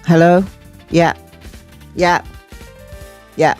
Hello? Yeah. Yeah. Yeah.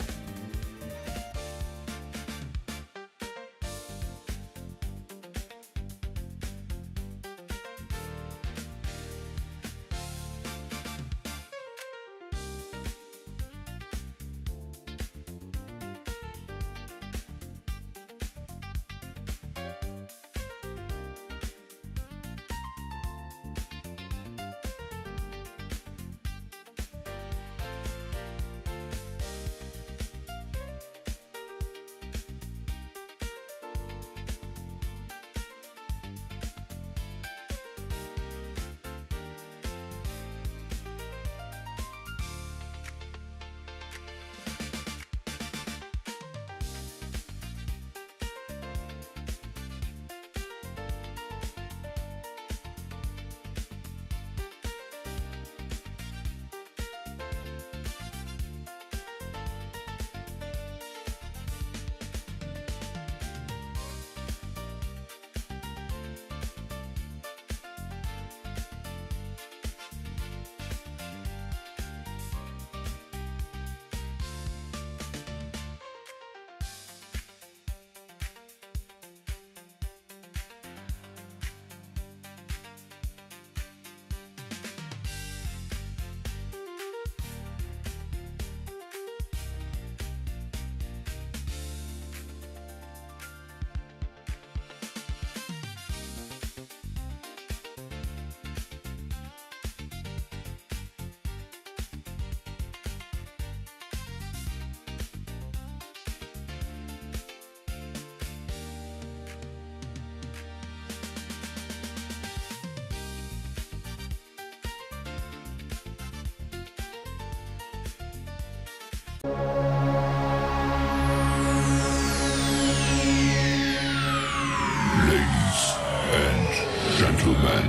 Ladies and gentlemen,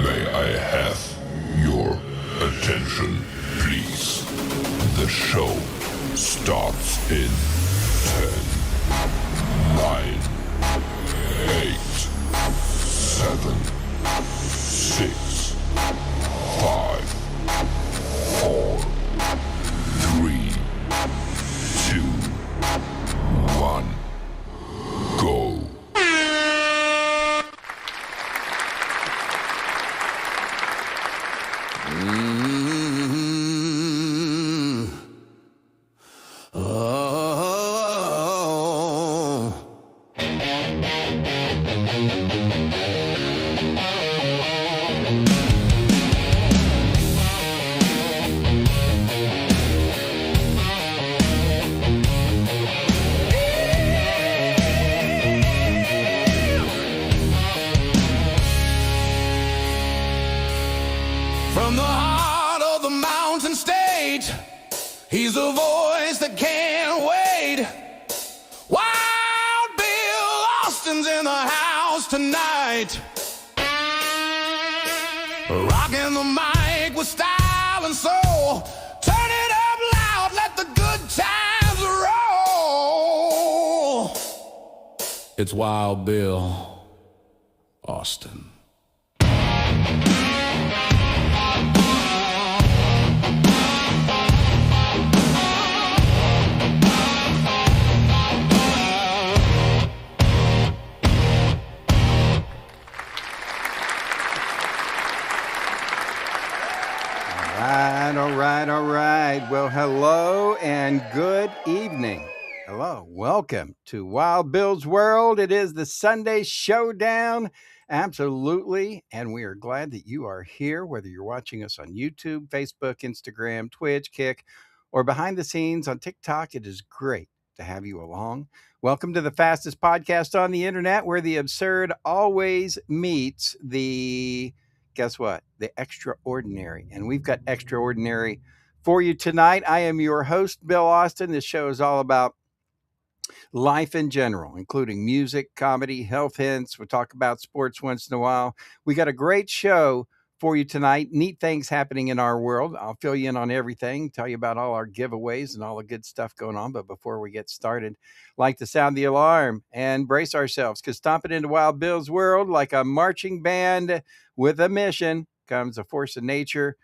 may I have your attention, please? The show starts in 10, 9, 8, 7, 6, 5, 4, 3, 2, 1, go. From the heart of the mountain state, he's a voice that can't wait. Wild Bill Austin's in the house tonight, rocking the mic with style and soul. Turn it up loud, let the good times roll. It's Wild Bill Austin. All right. Well, hello and good evening. Hello. Welcome to Wild Bill's World. It is the Sunday Showdown. Absolutely. And we are glad that you are here, whether you're watching us on YouTube, Facebook, Instagram, Twitch, Kick, or behind the scenes on TikTok. It is great to have you along. Welcome to the fastest podcast on the internet, where the absurd always meets the, guess what? The extraordinary. And we've got extraordinary for you tonight. I am your host, Bill Austin. This show is all about life in general, including music, comedy, health hints. We'll talk about sports once in a while. We got a great show for you tonight. Neat things happening in our world. I'll fill you in on everything, tell you about all our giveaways and all the good stuff going on. But before we get started, I'd like to sound the alarm and brace ourselves, because stomping into Wild Bill's world like a marching band with a mission comes a force of nature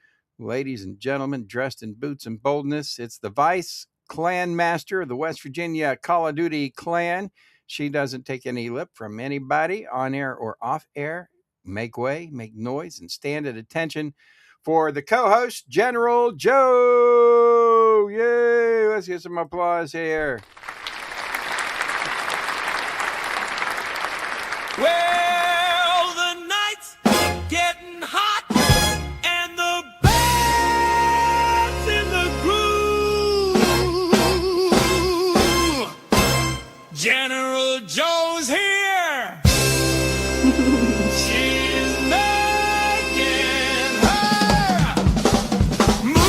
ladies and gentlemen, dressed in boots and boldness. It's the Vice Clan Master of the West Virginia Call of Duty Clan. She doesn't take any lip from anybody on air or off air. Make way, make noise, and stand at attention for the co-host, General Joe. Yay! Let's get some applause here. Well, the night's getting hot and the band's in the groove. General Joe's here. She's making her move.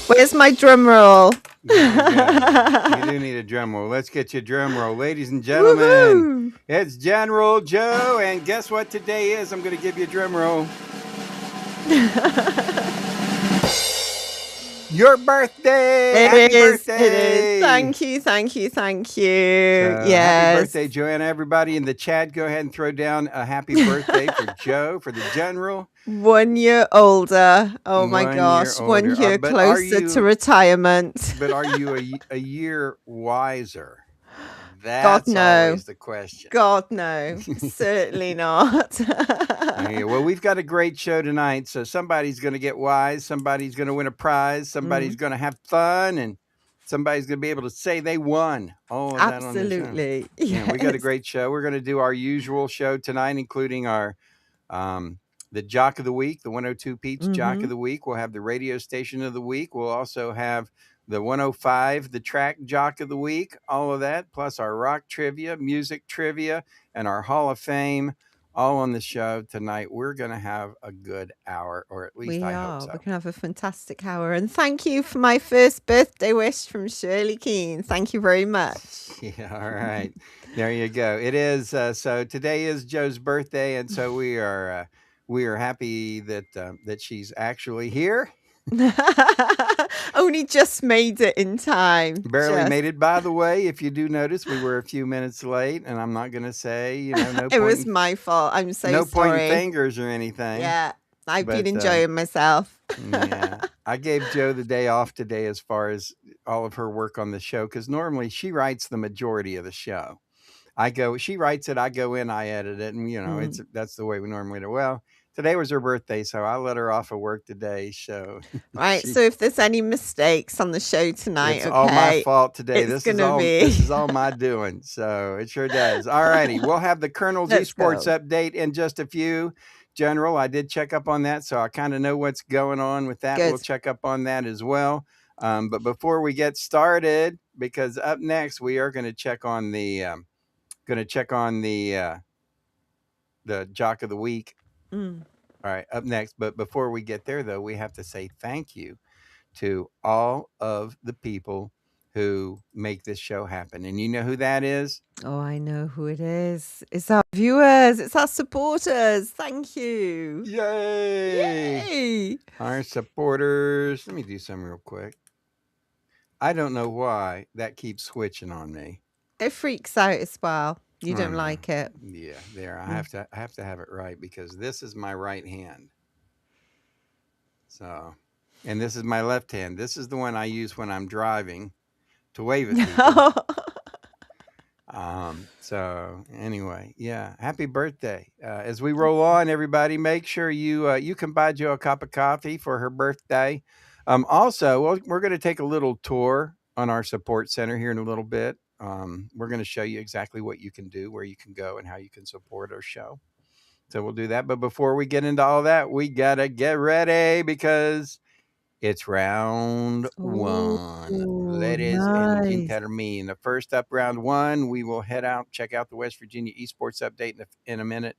Where's my drum roll? Yeah, you do need a drum roll. Let's get you a drum roll. Ladies and gentlemen, Woohoo! it's General Joe, and guess what today is? I'm going to give you a drum roll. Your birthday! Happy birthday! It is. Thank you. Happy Yes. birthday, Joanna. Everybody in the chat, go ahead and throw down a happy birthday for Joe, for the General. 1 year older. Oh my 1 year gosh. 1 older. year But are closer you- to retirement. But are you a year wiser? That's no. always the question. God, no. Certainly not. Okay, well, we've got a great show tonight. So somebody's going to get wise. Somebody's going to win a prize. Somebody's going to have fun. And somebody's going to be able to say they won. All of that on this show. Absolutely. Yeah, we got a Yes. great show. We're going to do our usual show tonight, including our the Jock of the Week, the 102 Pete's Jock Mhm. of the Week. We'll have the radio station of the week. We'll also have the 105, the track Jock of the Week, all of that, plus our rock trivia, music trivia, and our Hall of Fame, all on the show tonight. We're going to have a good hour, or at least We I are. hope We're so. going to have a fantastic hour. And thank you for my first birthday wish from Shirley Keane. Thank you very much. Yeah, all right. There you go. It is. So today is Joe's birthday, and so we are happy that she's actually here. Only just made it in time. Barely Just. made it. By the way, if you do notice, we were a few minutes late, and I'm not going to say, no It was pointing, my fault. I'm so no pointing sorry. fingers or anything. Yeah, I've But, been enjoying myself. Yeah, I gave Joe the day off today as far as all of her work on the show, because normally she writes the majority of the show. She writes it, I go in, I edit it, and that's the way we normally do. Well, today was her birthday, so I let her off of work today. So Right. she- So if there's any mistakes on the show tonight, it's all my okay. fault today. It's This is gonna all be. this is all my doing. So it sure does. All righty. We'll have the Colonel's Let's Esports go. update in just a few. General, I did check up on that, so I kind of know what's going on with that. Good. We'll check up on that as well. But before we get started, because up next we are going to check on the Jock of the Week. Mm. All right, up next. But before we get there, though, we have to say thank you to all of the people who make this show happen. And you know who that is? Oh, I know who it is. It's our viewers. It's our supporters. Thank you. Yay! Yay. Our supporters. Let me do something real quick. I don't know why that keeps switching on me. It freaks out as well. You I don't know. like it. Yeah, there. I Mm. have to have it right, because this is my right hand. So, and this is my left hand. This is the one I use when I'm driving to wave at people. So anyway, yeah, happy birthday. As we roll on, everybody, make sure you can buy Joe a cup of coffee for her birthday. Also, we're going to take a little tour on our support center here in a little bit. We're going to show you exactly what you can do, where you can go, and how you can support our show. So we'll do that. But before we get into all that, we got to get ready, because it's round one. Ooh, Ladies and nice. gentlemen, the first up, round one, we will check out the West Virginia Esports update in a minute.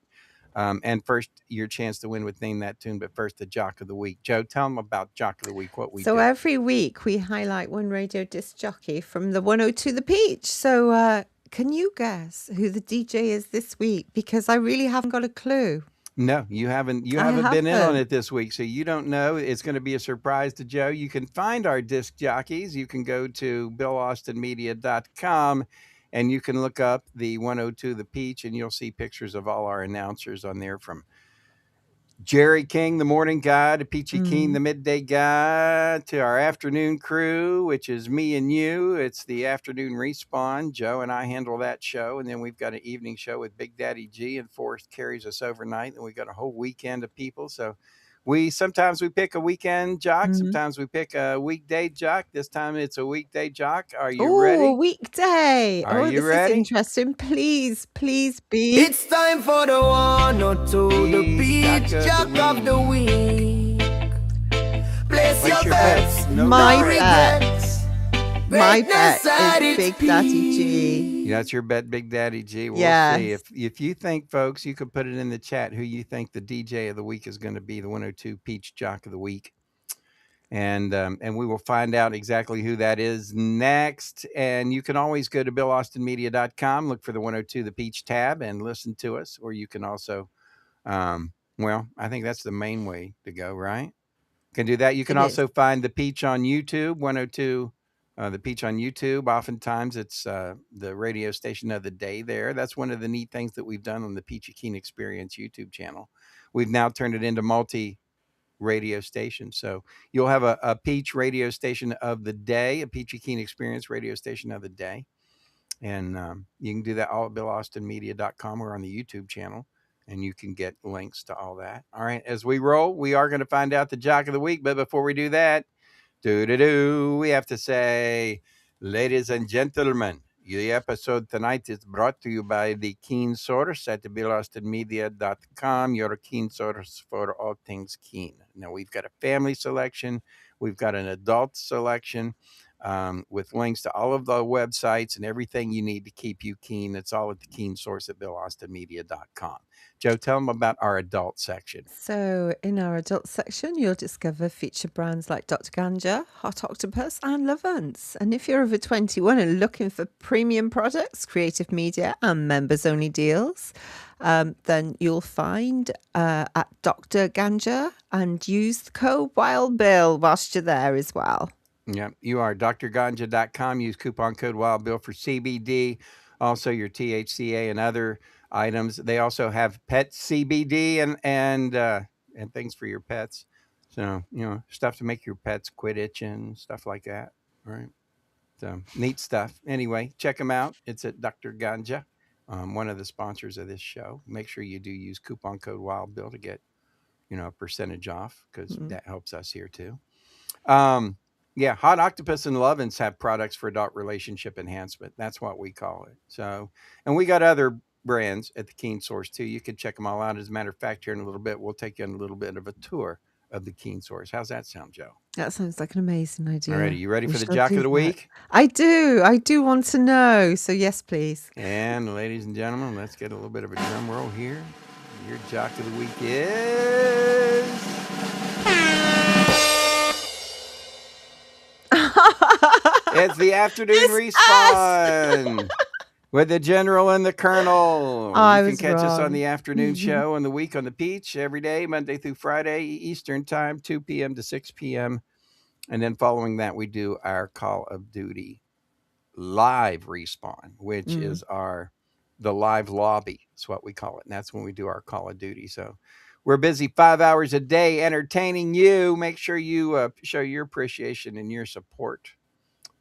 And first, your chance to win with Name That Tune. But first, the Jock of the Week. Joe, tell them about Jock of the Week, what we So do. every week we highlight one radio disc jockey from the 102 The Peach. So can you guess who the DJ is this week? Because I really haven't got a clue. No, you haven't. You I haven't been in on haven't. it this week, so you don't know. It's going to be a surprise to Joe. You can find our disc jockeys. You can go to BillAustinMedia.com And you can look up the 102 The Peach, and you'll see pictures of all our announcers on there, from Jerry King, the morning guy, to Peachy Keen, the midday guy, to our afternoon crew, which is me and you. It's the afternoon respawn. Joe and I handle that show. And then we've got an evening show with Big Daddy G, and Forrest carries us overnight. And we got a whole weekend of people. So sometimes we pick a weekend jock. Mhm. Sometimes we pick a weekday jock. This time it's a weekday jock. Are you Oh, a ready? weekday. Are you This ready? is interesting. Please be. It's time for the 102, the Peach Jock of the Week. Place your bets, My no bet. regrets. My bet Greatness at is its Big Daddy peak. G. That's your bet, Big Daddy G. We'll see. Yes. If you think, folks, you could put it in the chat who you think the DJ of the week is going to be, the 102 Peach Jock of the Week. And we will find out exactly who that is next. And you can always go to BillAustinMedia.com, look for the 102 The Peach tab, and listen to us. Or you can also, well, I think that's the main way to go, right? Can do that. You can It also is. find The Peach on YouTube, 102 The Peach on YouTube. Oftentimes it's the radio station of the day there. That's one of the neat things that we've done on the Peachy Keen Experience YouTube channel. We've now turned it into multi radio station. So you'll have a Peach radio station of the day, a Peachy Keen Experience radio station of the day. And you can do that all at BillAustinMedia.com or on the YouTube channel. And you can get links to all that. All right. As we roll, we are going to find out the Jock of the Week. But before we do that, we have to say, ladies and gentlemen, the episode tonight is brought to you by the Keen Source at BillAustinMedia.com, your Keen Source for all things keen. Now, we've got a family selection. We've got an adult selection. With links to all of the websites and everything you need to keep you keen. It's all at the Keen Source at BillAustinMedia.com. Joe, tell them about our adult section. So in our adult section, you'll discover featured brands like Dr. Ganja, Hot Octopus, and Lovance. And if you're over 21 and looking for premium products, creative media, and members-only deals, then you'll find at Dr. Ganja, and use the code WILDBILL whilst you're there as well. Yeah, you are drganja.com. Use coupon code WILDBILL for CBD, also your THCA and other items. They also have pet CBD and things for your pets. So, stuff to make your pets quit itching, stuff like that. All right. So neat stuff. Anyway, check them out. It's at Dr. Ganja, one of the sponsors of this show. Make sure you do use coupon code WILDBILL to get, a percentage off, because that helps us here too. Yeah, Hot Octopus and Lovance have products for adult relationship enhancement. That's what we call it. So, and we got other brands at the Keen Source too. You can check them all out. As a matter of fact, here in a little bit, we'll take you on a little bit of a tour of the Keen Source. How's that sound, Joe? That sounds like an amazing idea. All right, are you ready We for the shall Jock do of the that. Week? I do want to know. So yes, please. And ladies and gentlemen, let's get a little bit of a drum roll here. Your Jock of the Week is... It's the afternoon respawn with the general and the colonel. You can catch us on the afternoon show on the week on the Peach every day, Monday through Friday, Eastern time, 2 p.m. to 6 p.m. And then following that, we do our Call of Duty live respawn, which is the live lobby. That's what we call it. And that's when we do our Call of Duty. So we're busy 5 hours a day entertaining you. Make sure you show your appreciation and your support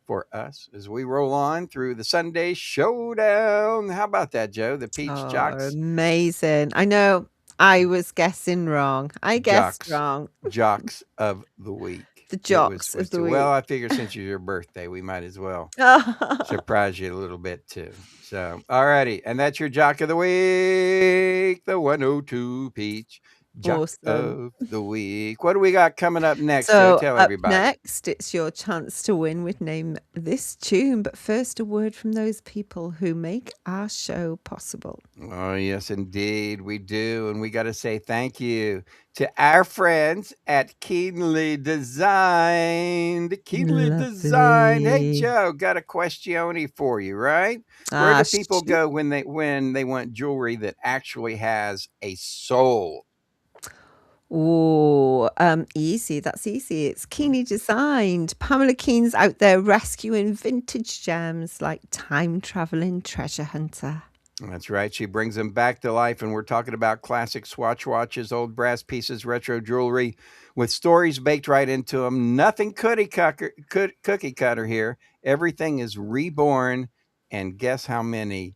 for us as we roll on through the Sunday Showdown. How about that, Joe? The Peach Jocks. Amazing. I know I was guessing wrong. I guessed wrong. Jocks of the Week. The Jocks of the Week. Well, I figure since it's your birthday, we might as well surprise you a little bit too. So, all righty. And that's your Jock of the Week, the 102 Peach. Jock of the Week. What do we got coming up next? So Tell up everybody. next, it's your chance to win with Name This Tune. But first, a word from those people who make our show possible. Oh, yes, indeed. We do. And we got to say thank you to our friends at Keenly Designed. Keenly Designed. Hey, Joe, got a questione for you, right? Where do people go when they want jewelry that actually has a soul? Oh, easy. That's easy. It's keenly designed. Pamela Keen's out there rescuing vintage gems like time traveling treasure hunter. That's right. She brings them back to life, and we're talking about classic Swatch watches, old brass pieces, retro jewelry with stories baked right into them. Nothing cookie cutter here. Everything is reborn, and guess how many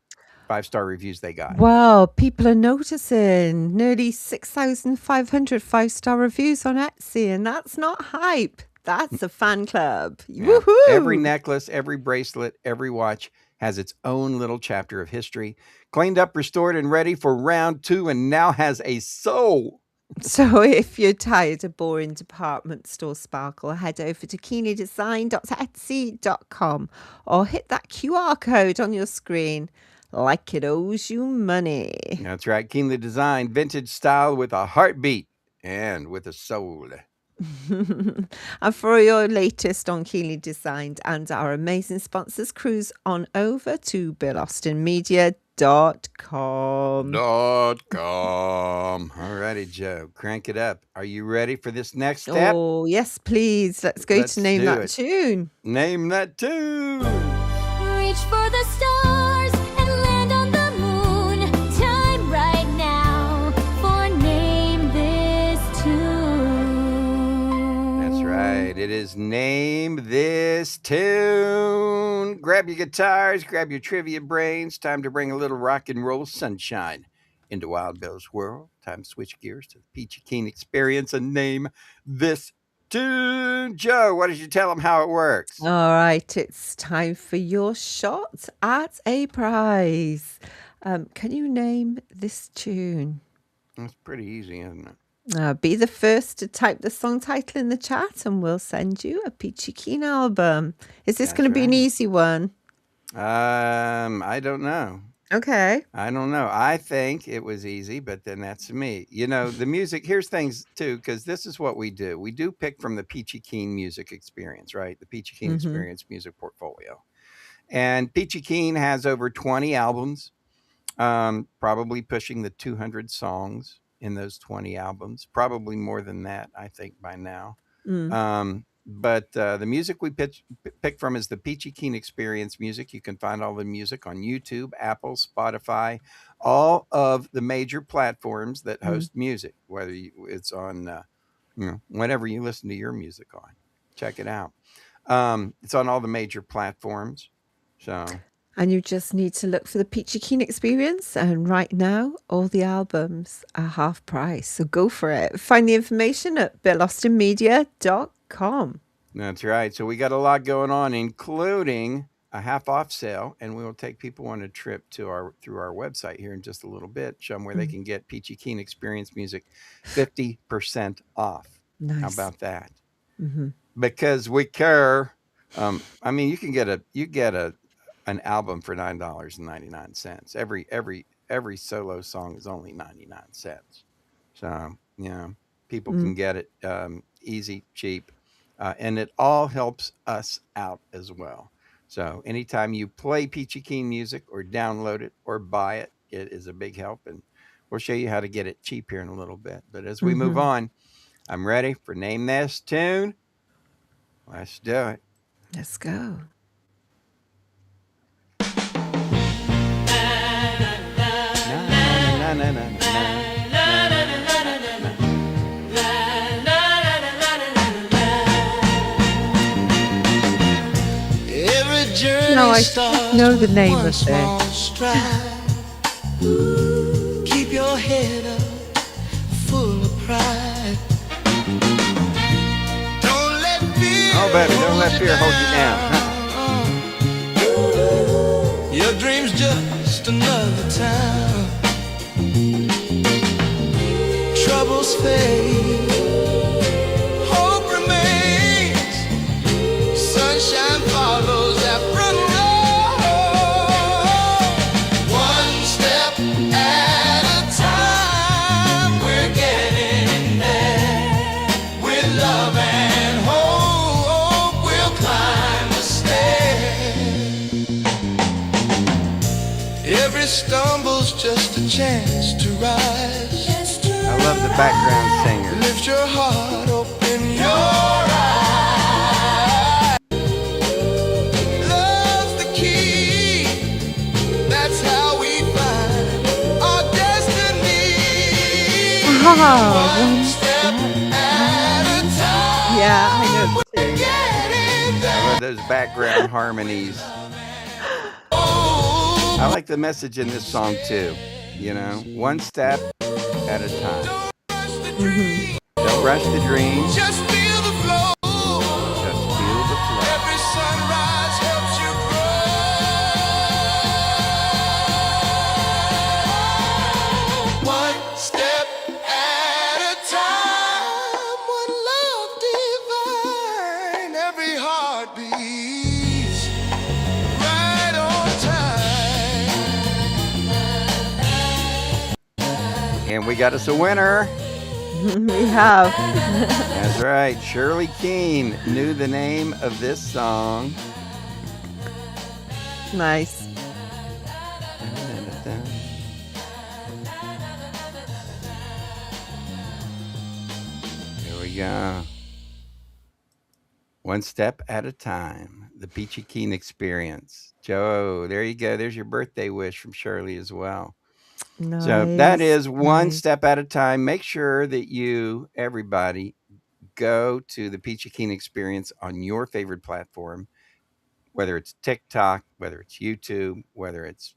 5-star reviews they got? Wow, people are noticing. Nearly 6,500 5-star reviews on Etsy, and that's not hype. That's a fan club. Yeah. Woohoo! Every necklace, every bracelet, every watch has its own little chapter of history. Cleaned up, restored, and ready for round 2, and now has a soul. So if you're tired of boring department store sparkle, head over to keenlydesign.etsy.com or hit that QR code on your screen like it owes you money. That's right. Keenly designed, vintage style with a heartbeat and with a soul. And for your latest on Keenly Designed and our amazing sponsors, cruise on over to BillAustinMedia.com. Alrighty, Joe, crank it up. Are you ready for this next step? Oh, yes, please. Let's go Let's to name do that it. tune. Name that tune. Reach for the stars and land on the moon. Time right now for Name This Tune. That's right. It is Name This Tune. Grab your guitars, grab your trivia brains. Time to bring a little rock and roll sunshine into Wild Bill's world. Time to switch gears to the Peachy Keen experience and name this tune. Joe, why don't you tell them how it works? All right, it's time for your shot at a prize. Can you name this tune? It's pretty easy, isn't it? Be the first to type the song title in the chat and we'll send you a Peachy Keen album. Is this That's going to be an right. easy one? I don't know. Okay. I don't know. I think it was easy, but then that's me. You know, the music, here's things too, because this is what we do. We do pick from the Peachy Keen music experience, right? The Peachy Keen experience music portfolio. And Peachy Keen has over 20 albums, probably pushing the 200 songs in those 20 albums, probably more than that, I think, by now. But the music we pick from is the Peachy Keen Experience music. You can find all the music on YouTube, Apple, Spotify, all of the major platforms that host music, whether it's on, whenever you listen to your music on. Check it out. It's on all the major platforms. So, And you just need to look for the Peachy Keen Experience. And right now, all the albums are half price. So go for it. Find the information at BillAustinMedia.com. that's right. So we got a lot going on, including a half off sale, and we will take people on a trip to through our website here in just a little bit, show them where they can get Peachy Keen Experience music 50% off. Nice. How about that? Because we care. I mean, you get an album for $9.99. Every solo song is only 99 cents. So, people can get it easy, cheap, and it all helps us out as well. So anytime you play Peachy Keen music or download it or buy it, it is a big help. And we'll show you how to get it cheap here in a little bit. But as we move on, I'm ready for Name This Tune. Let's do it. Let's go. Na, na, na, na, na. Every journey No, I starts know the with name one of small this. stride. Keep your head up, full of pride. Don't let fear Oh, baby, don't let fear hold you down. Your dream's just another town. Troubles fade, hope remains. Sunshine follows after one step at a time. We're getting there. With love and hope, we'll climb the stairs. Every stumble's just a chance to rise. I love the background singer. Lift your heart, open your eyes. Love's the key. That's how we find our destiny. One step at a time. Yeah, I know the tune. Getting there. I love those background harmonies. I like the message in this song too. You know, one step at a time. Don't rush the dream. Just feel the flow. Just feel the flow. Every sunrise helps you grow. One step at a time. One love divine. Every heart beats right on time. And we got us a winner. We have. That's right. Shirley Keene knew the name of this song. Nice. Here we go. One step at a time. The Peachy Keen Experience. Joe, there you go. There's your birthday wish from Shirley as well. Nice. So that is one Nice. step at a time. Make sure that you, everybody, go to the Peachy Keen Experience on your favorite platform, whether it's TikTok, whether it's YouTube, whether it's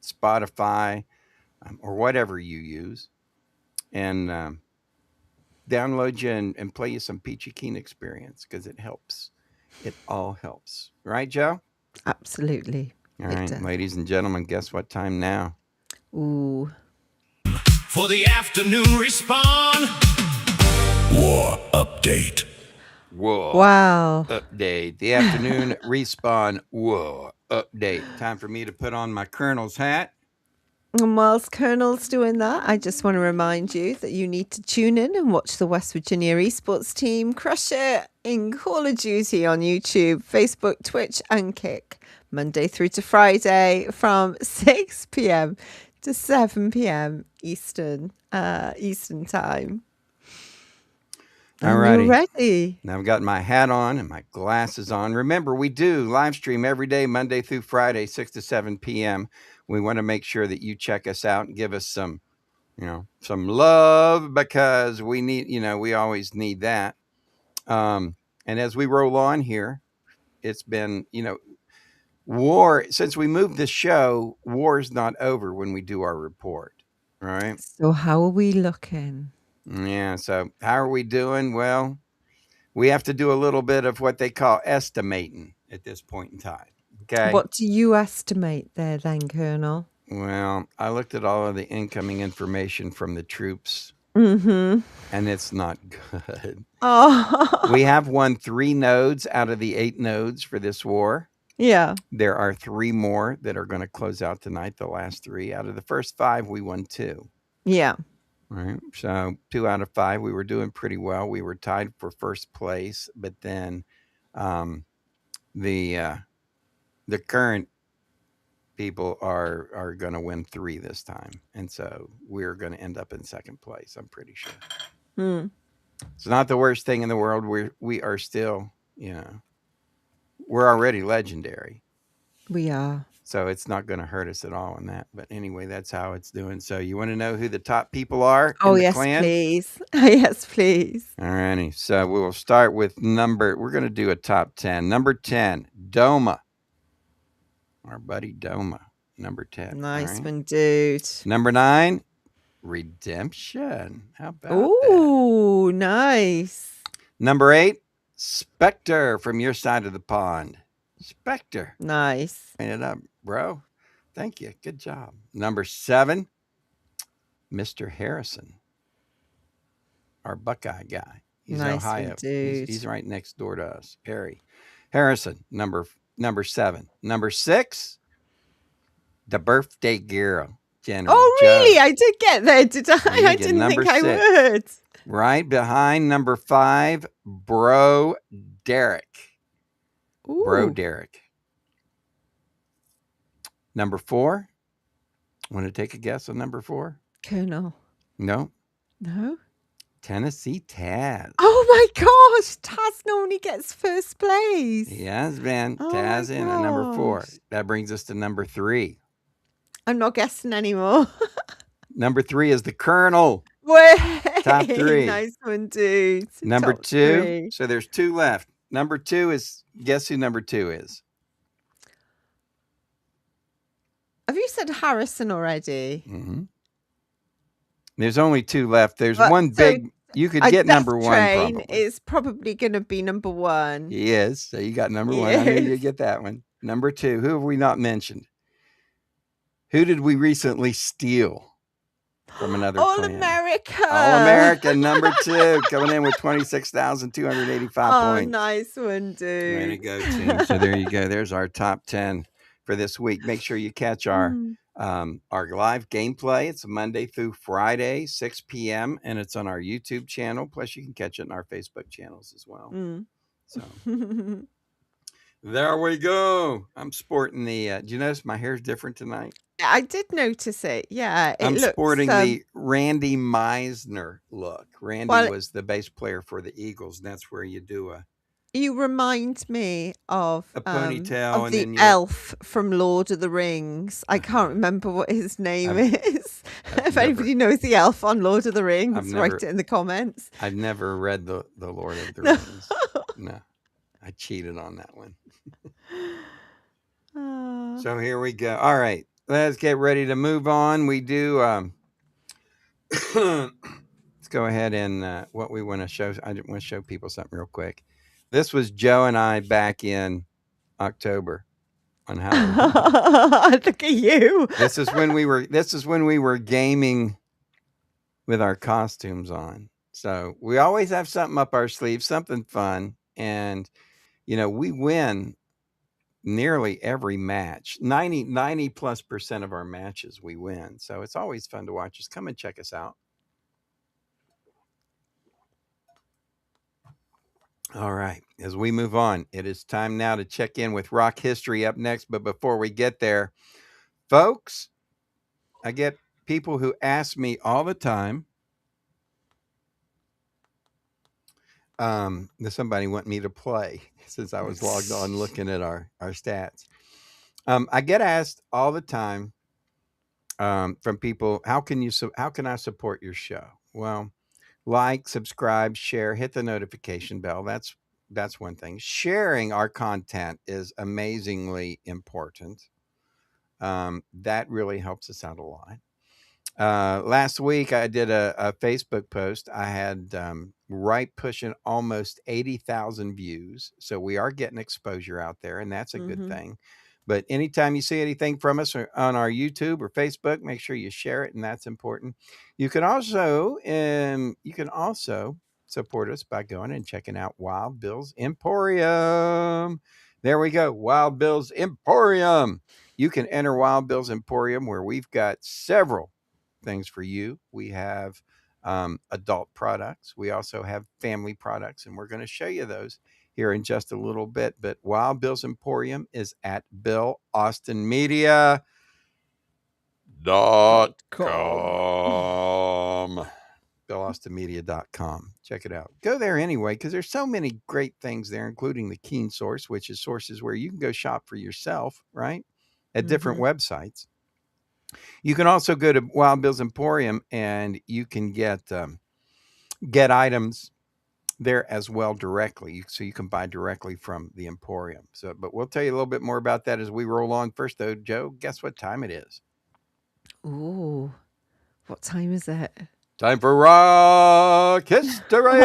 Spotify, or whatever you use, and download you and play you some Peachy Keen Experience because it helps. It all helps. Right, Joe? Absolutely. All It right, does. ladies and gentlemen, guess what time now? Ooh. For the afternoon respawn. War update. Whoa. Wow. Update. The afternoon respawn. Whoa. Update. Time for me to put on my Colonel's hat. And whilst Colonel's doing that, I just want to remind you that you need to tune in and watch the West Virginia esports team crush it in Call of Duty on YouTube, Facebook, Twitch, and Kick, Monday through to Friday from 6 p.m. to 7 p.m. Eastern time. And Alrighty. you're ready. Now I've got my hat on and my glasses on. Remember, we do live stream every day, Monday through Friday, 6 to 7 p.m. We want to make sure that you check us out and give us some, some love because we need, we always need that. And as we roll on here, it's been, war, since we moved the show, war's not over when we do our report, right? So how are we looking? Yeah, so how are we doing? Well, we have to do a little bit of what they call estimating at this point in time. Okay. What do you estimate there then, Colonel? Well, I looked at all of the incoming information from the troops, Mm-hmm. and it's not good. Oh. We have won 3 nodes out of the 8 nodes for this war. Yeah. There are 3 more that are going to close out tonight, the last 3. Out of the first 5, we won 2. Yeah. Right. So 2 out of 5, we were doing pretty well. We were tied for first place, but then the current people are going to win 3 this time, and so we're going to end up in second place. I'm pretty sure. Hmm. It's not the worst thing in the world. We are still, we're already legendary. We are. So it's not going to hurt us at all in that. But anyway, that's how it's doing. So you want to know who the top people are Oh, in the yes, clan? please. Yes, please. All righty. So we will start with we're going to do a top 10. Number 10, Doma. Our buddy Doma. Number 10. all Nice right? one, dude. Number 9, Redemption. How about that? Ooh, nice. Number 8, Spectre from your side of the pond. Spectre. Nice. Clean it up, bro. Thank you. Good job. Number 7, Mr. Harrison. Our Buckeye guy. He's Nice one, Ohio. dude. He's right next door to us. Harrison, number 7. Number 6, the birthday girl, General Oh, Joe. really? I did get there, did I? You I get didn't number think I 6. would. Right behind number 5, Bro Derek. Bro Ooh. Derek. Number 4. Want to take a guess on number 4? Colonel. No. No. Tennessee Taz. Oh my gosh, Taz normally gets first place. Yes, man. Oh Taz my in at number 4. gosh. That brings us to number 3. I'm not guessing anymore. Number 3 is the Colonel. Way. Top 3. Nice one, dude. Number Top 2. 3. So there's 2 left. Number 2 is, guess who number 2 is? Have you said Harrison already? Mm-hmm. There's only 2 left. There's But- one so big. You could A get Death number 1 Train probably. is probably going to be number 1. Yes. So you got number 1. I knew you'd Yes. get that one. Number 2. Who have we not mentioned? Who did we recently steal from another All clan? America. All America, number 2, coming in with 26,285 Oh, points. nice one, dude. Way to go, team. So there you go. There's our top 10 for this week. Make sure you catch our live gameplay. It's Monday through Friday, 6 p.m., and it's on our YouTube channel. Plus, you can catch it in our Facebook channels as well. So there we go. I'm sporting the. Do you notice my hair's different tonight? I did notice it. Yeah, it I'm looks, sporting the Randy Meisner look. Randy Well, was the bass player for the Eagles, and that's where you do a You remind me of ponytail of and the then you- elf from Lord of the Rings. I can't remember what his name is. I've If anybody knows the elf on Lord of the Rings, I've write never- it in the comments. I've never read the Lord of the No. Rings. No, I cheated on that one. Ah. So here we go. All right, let's get ready to move on. We do. Let's go ahead and what we want to show. I want to show people something real quick. This was Joe and I back in October on Halloween. Look at you. This is when we were gaming with our costumes on. So we always have something up our sleeve, something fun, and we win nearly every match. 90+% of our matches we win. So it's always fun to watch us. Come and check us out. All right, as we move on, it is time now to check in with rock history up next. But before we get there, folks, I get people who ask me all the time. There's somebody want me to play since I was logged on looking at our stats. I get asked all the time from people, how can I support your show? Well, like, subscribe, share, hit the notification bell. That's one thing. Sharing our content is amazingly important. That really helps us out a lot. Last week I did a Facebook post. I had right pushing almost 80,000 views. So we are getting exposure out there, and that's a good thing. But anytime you see anything from us on our YouTube or Facebook, make sure you share it, and that's important. You can also support us by going and checking out Wild Bill's Emporium. There we go, Wild Bill's Emporium. You can enter Wild Bill's Emporium, where we've got several things for you. We have adult products. We also have family products, and we're going to show you those here in just a little bit. But Wild Bill's Emporium is at BillAustinMedia.com. BillAustinMedia.com. Check it out. Go there anyway, because there's so many great things there, including the Keen Source, which is sources where you can go shop for yourself, right? At different websites. You can also go to Wild Bill's Emporium, and you can get items there as well directly. So you can buy directly from the Emporium. But we'll tell you a little bit more about that as we roll on. First, though, Joe, guess what time it is? Ooh, what time is it? Time for rock history.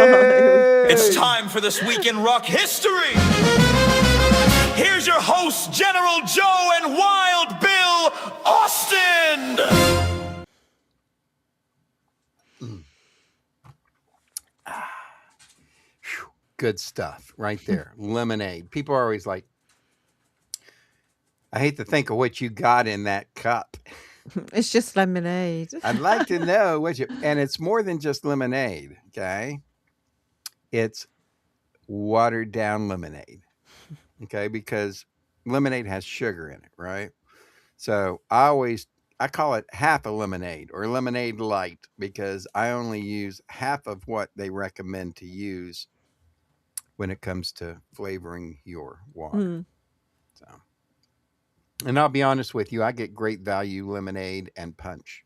It's time for This Week in Rock History. Here's your hosts, General Joe and Wild Bill Austin. Good stuff right there. Lemonade. People are always like, I hate to think of what you got in that cup. It's just lemonade. I'd like to know what and it's more than just lemonade, okay? It's watered down lemonade, okay? Because lemonade has sugar in it, right? So I I call it half a lemonade or lemonade light because I only use half of what they recommend to use when it comes to flavoring your water. Mm. So, and I'll be honest with you, I get great value lemonade and punch.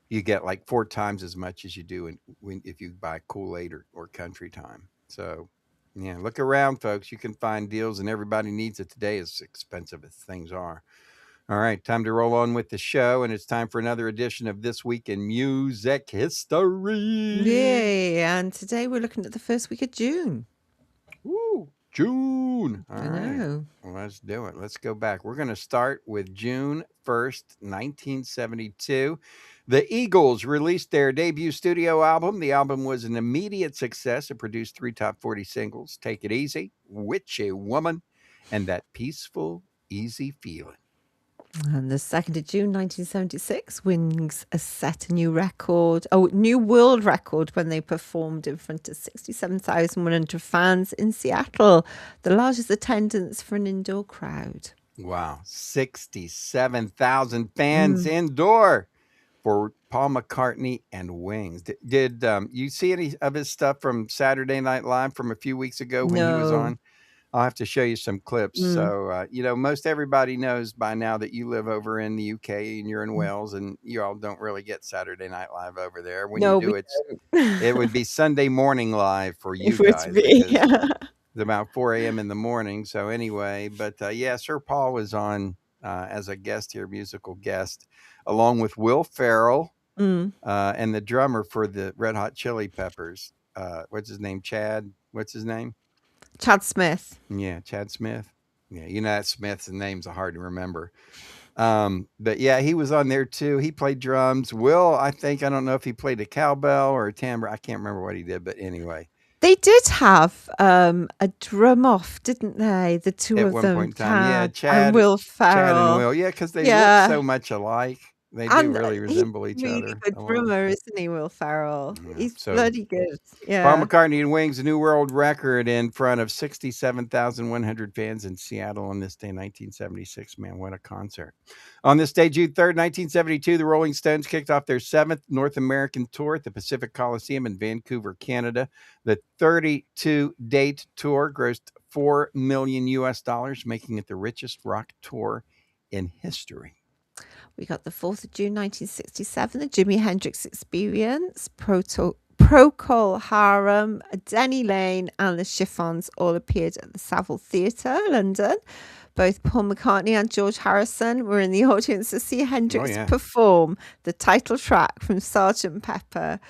You get like 4 times as much as you do if you buy Kool-Aid or Country Time. So, yeah, look around, folks. You can find deals, and everybody needs it today, as expensive as things are. All right, time to roll on with the show, and it's time for another edition of This Week in Music History. Yay. And today we're looking at the first week of June. Woo, June. All I right. know. Well, let's do it. Let's go back. We're going to start with June 1st, 1972. The Eagles released their debut studio album. The album was an immediate success. It produced 3 top 40 singles, Take It Easy, Witchy Woman, and That Peaceful, Easy Feeling. And the 2nd of June 1976, Wings set a new new world record when they performed in front of 67,100 fans in Seattle, the largest attendance for an indoor crowd. Wow, 67,000 fans indoor for Paul McCartney and Wings. Did you see any of his stuff from Saturday Night Live from a few weeks ago when he was No. on? I'll have to show you some clips. So, most everybody knows by now that you live over in the UK and you're in Wales, and you all don't really get Saturday Night Live over there. When No, you do, we it would be Sunday morning live for you It would guys. be, because it's about 4 a.m. in the morning. So anyway, but yeah, Sir Paul was on as a guest here, musical guest, along with Will Ferrell and the drummer for the Red Hot Chili Peppers. What's his name? Chad. What's his name? Chad Smith. Yeah, Chad Smith. Yeah, that Smith's names are hard to remember. But yeah, he was on there too. He played drums. Will, I don't know if he played a cowbell or a tambourine. I can't remember what he did, but anyway. They did have a drum off, didn't they? The two At of one them, point in time, yeah, Chad and Will Ferrell. Chad and Will, yeah, because they look so much alike. They do really resemble each really other. Good drummer, isn't he, Will Ferrell? Yeah, He's so bloody good. Yeah. Paul McCartney and Wings, a new world record in front of 67,100 fans in Seattle on this day, 1976. Man, what a concert. On this day, June 3rd, 1972, the Rolling Stones kicked off their 7th North American tour at the Pacific Coliseum in Vancouver, Canada. The 32-date tour grossed $4 million, making it the richest rock tour in history. We got the 4th of June, 1967, the Jimi Hendrix Experience, Procol Harum, Denny Lane, and the Chiffons all appeared at the Savile Theatre, London. Both Paul McCartney and George Harrison were in the audience to see Hendrix perform the title track from Sgt. Pepper,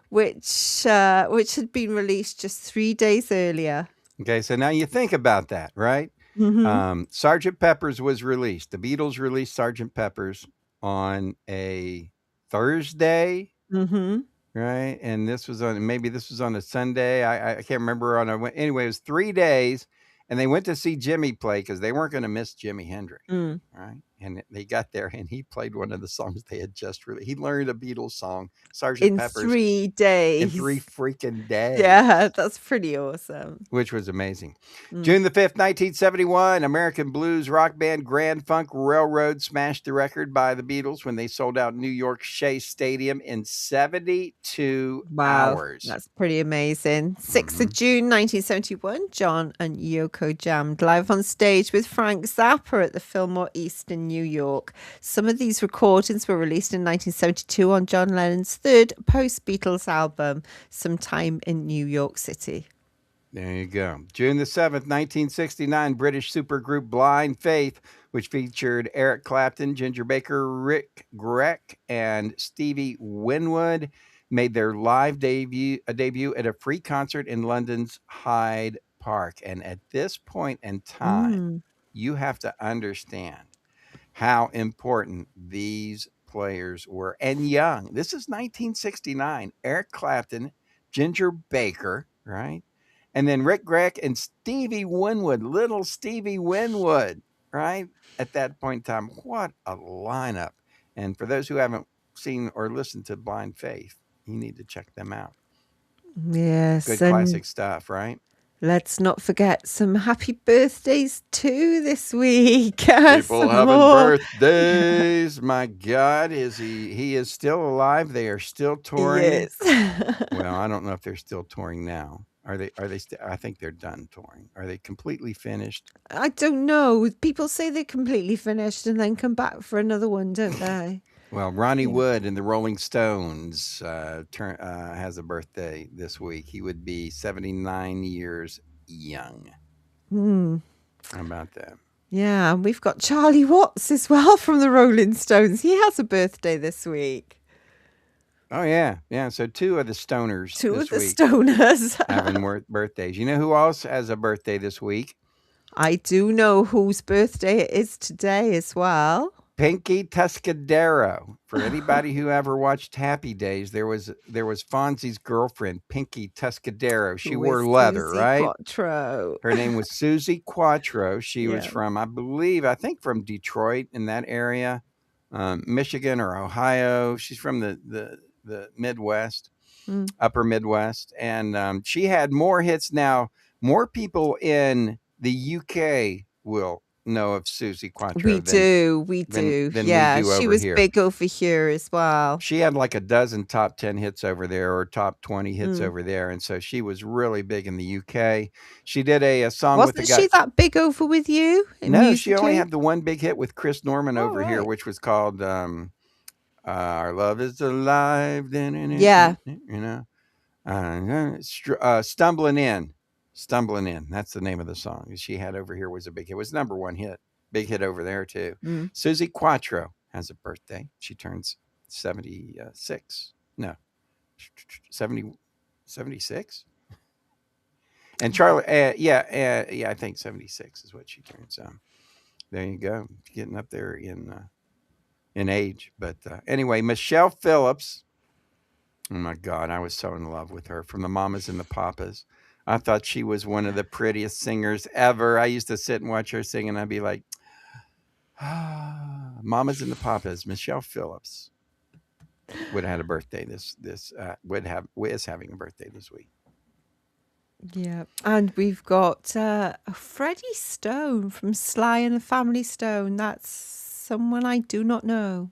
which had been released just 3 days earlier. Okay, so now you think about that, right? Sgt. Pepper's was released. The Beatles released Sgt. Pepper's on a Thursday, right? And this was on a Sunday. I can't remember. Anyway, it was 3 days, and they went to see Jimmy play because they weren't going to miss Jimi Hendrix, right? And they got there, and he played one of the songs they had just released. He learned a Beatles song, Sgt. Pepper's, 3 days. in 3 freaking days. Yeah, that's pretty awesome. Which was amazing. June the 5th, 1971, American blues rock band Grand Funk Railroad smashed the record by the Beatles when they sold out New York Shea Stadium in 72 hours. That's pretty amazing. 6th of June, 1971, John and Yoko jammed live on stage with Frank Zappa at the Fillmore East in New York. Some of these recordings were released in 1972 on John Lennon's third post-Beatles album, Sometime in New York City. There you go. June the 7th, 1969, British supergroup Blind Faith, which featured Eric Clapton, Ginger Baker, Rick Grech, and Stevie Winwood, made their live debut at a free concert in London's Hyde Park. And at this point in time, you have to understand how important these players were, and young. This is 1969. Eric Clapton, Ginger Baker, right? And then Rick Grech and Stevie Winwood, little Stevie Winwood, right? At that point in time, what a lineup. And for those who haven't seen or listened to Blind Faith, you need to check them out. Yes. Good classic stuff, right? Let's not forget some happy birthdays too this week. People Some having more. birthdays. My God, is he is still alive? They are still touring. Yes. Well, I don't know if they're still touring now. Are they I think they're done touring. Are they completely finished? I don't know. People say they're completely finished and then come back for another one, don't they? Well, Ronnie Yeah. Wood and the Rolling Stones has a birthday this week. He would be 79 years young. How about that? Yeah, and we've got Charlie Watts as well from the Rolling Stones. He has a birthday this week. Oh, yeah. Yeah. So two of the stoners Two this of the week stoners. having birthdays. You know who else has a birthday this week? I do know whose birthday it is today as well. Pinky Tuscadero. For anybody who ever watched Happy Days, there was Fonzie's girlfriend, Pinky Tuscadero. She Who wore is leather, Susie right? Quattro. Her name was Susie Quattro. She was Yeah. from, I think from Detroit in that area, Michigan or Ohio. She's from the Midwest, upper Midwest. And she had more hits. Now, more people in the UK will know of Susie Quattro We do. than Yeah, we do she over was here. big over here as well. She had like a dozen top 10 hits over there or top 20 hits over there. And so she was really big in the UK. She did a song with the Wasn't guy. she that big over with you? No, she only musically? had the one big hit with Chris Norman over here, right. which was called Our Love is Alive. Yeah. You know, Stumbling In. Stumbling In. That's the name of the song she had over here was a big hit. It was number one hit. Big hit over there too. Susie Quattro has a birthday. She turns 76. No, 76. And Charlie, yeah, I think 76 is what she turns. There you go, getting up there in age. But anyway, Michelle Phillips. Oh my God, I was so in love with her from the Mamas and the Papas. I thought she was one of the prettiest singers ever. I used to sit and watch her sing, and I'd be like, Mamas and the Papas. Michelle Phillips would have had a birthday. Is having a birthday this week. Yeah. And we've got Freddie Stone from Sly and the Family Stone. That's someone I do not know.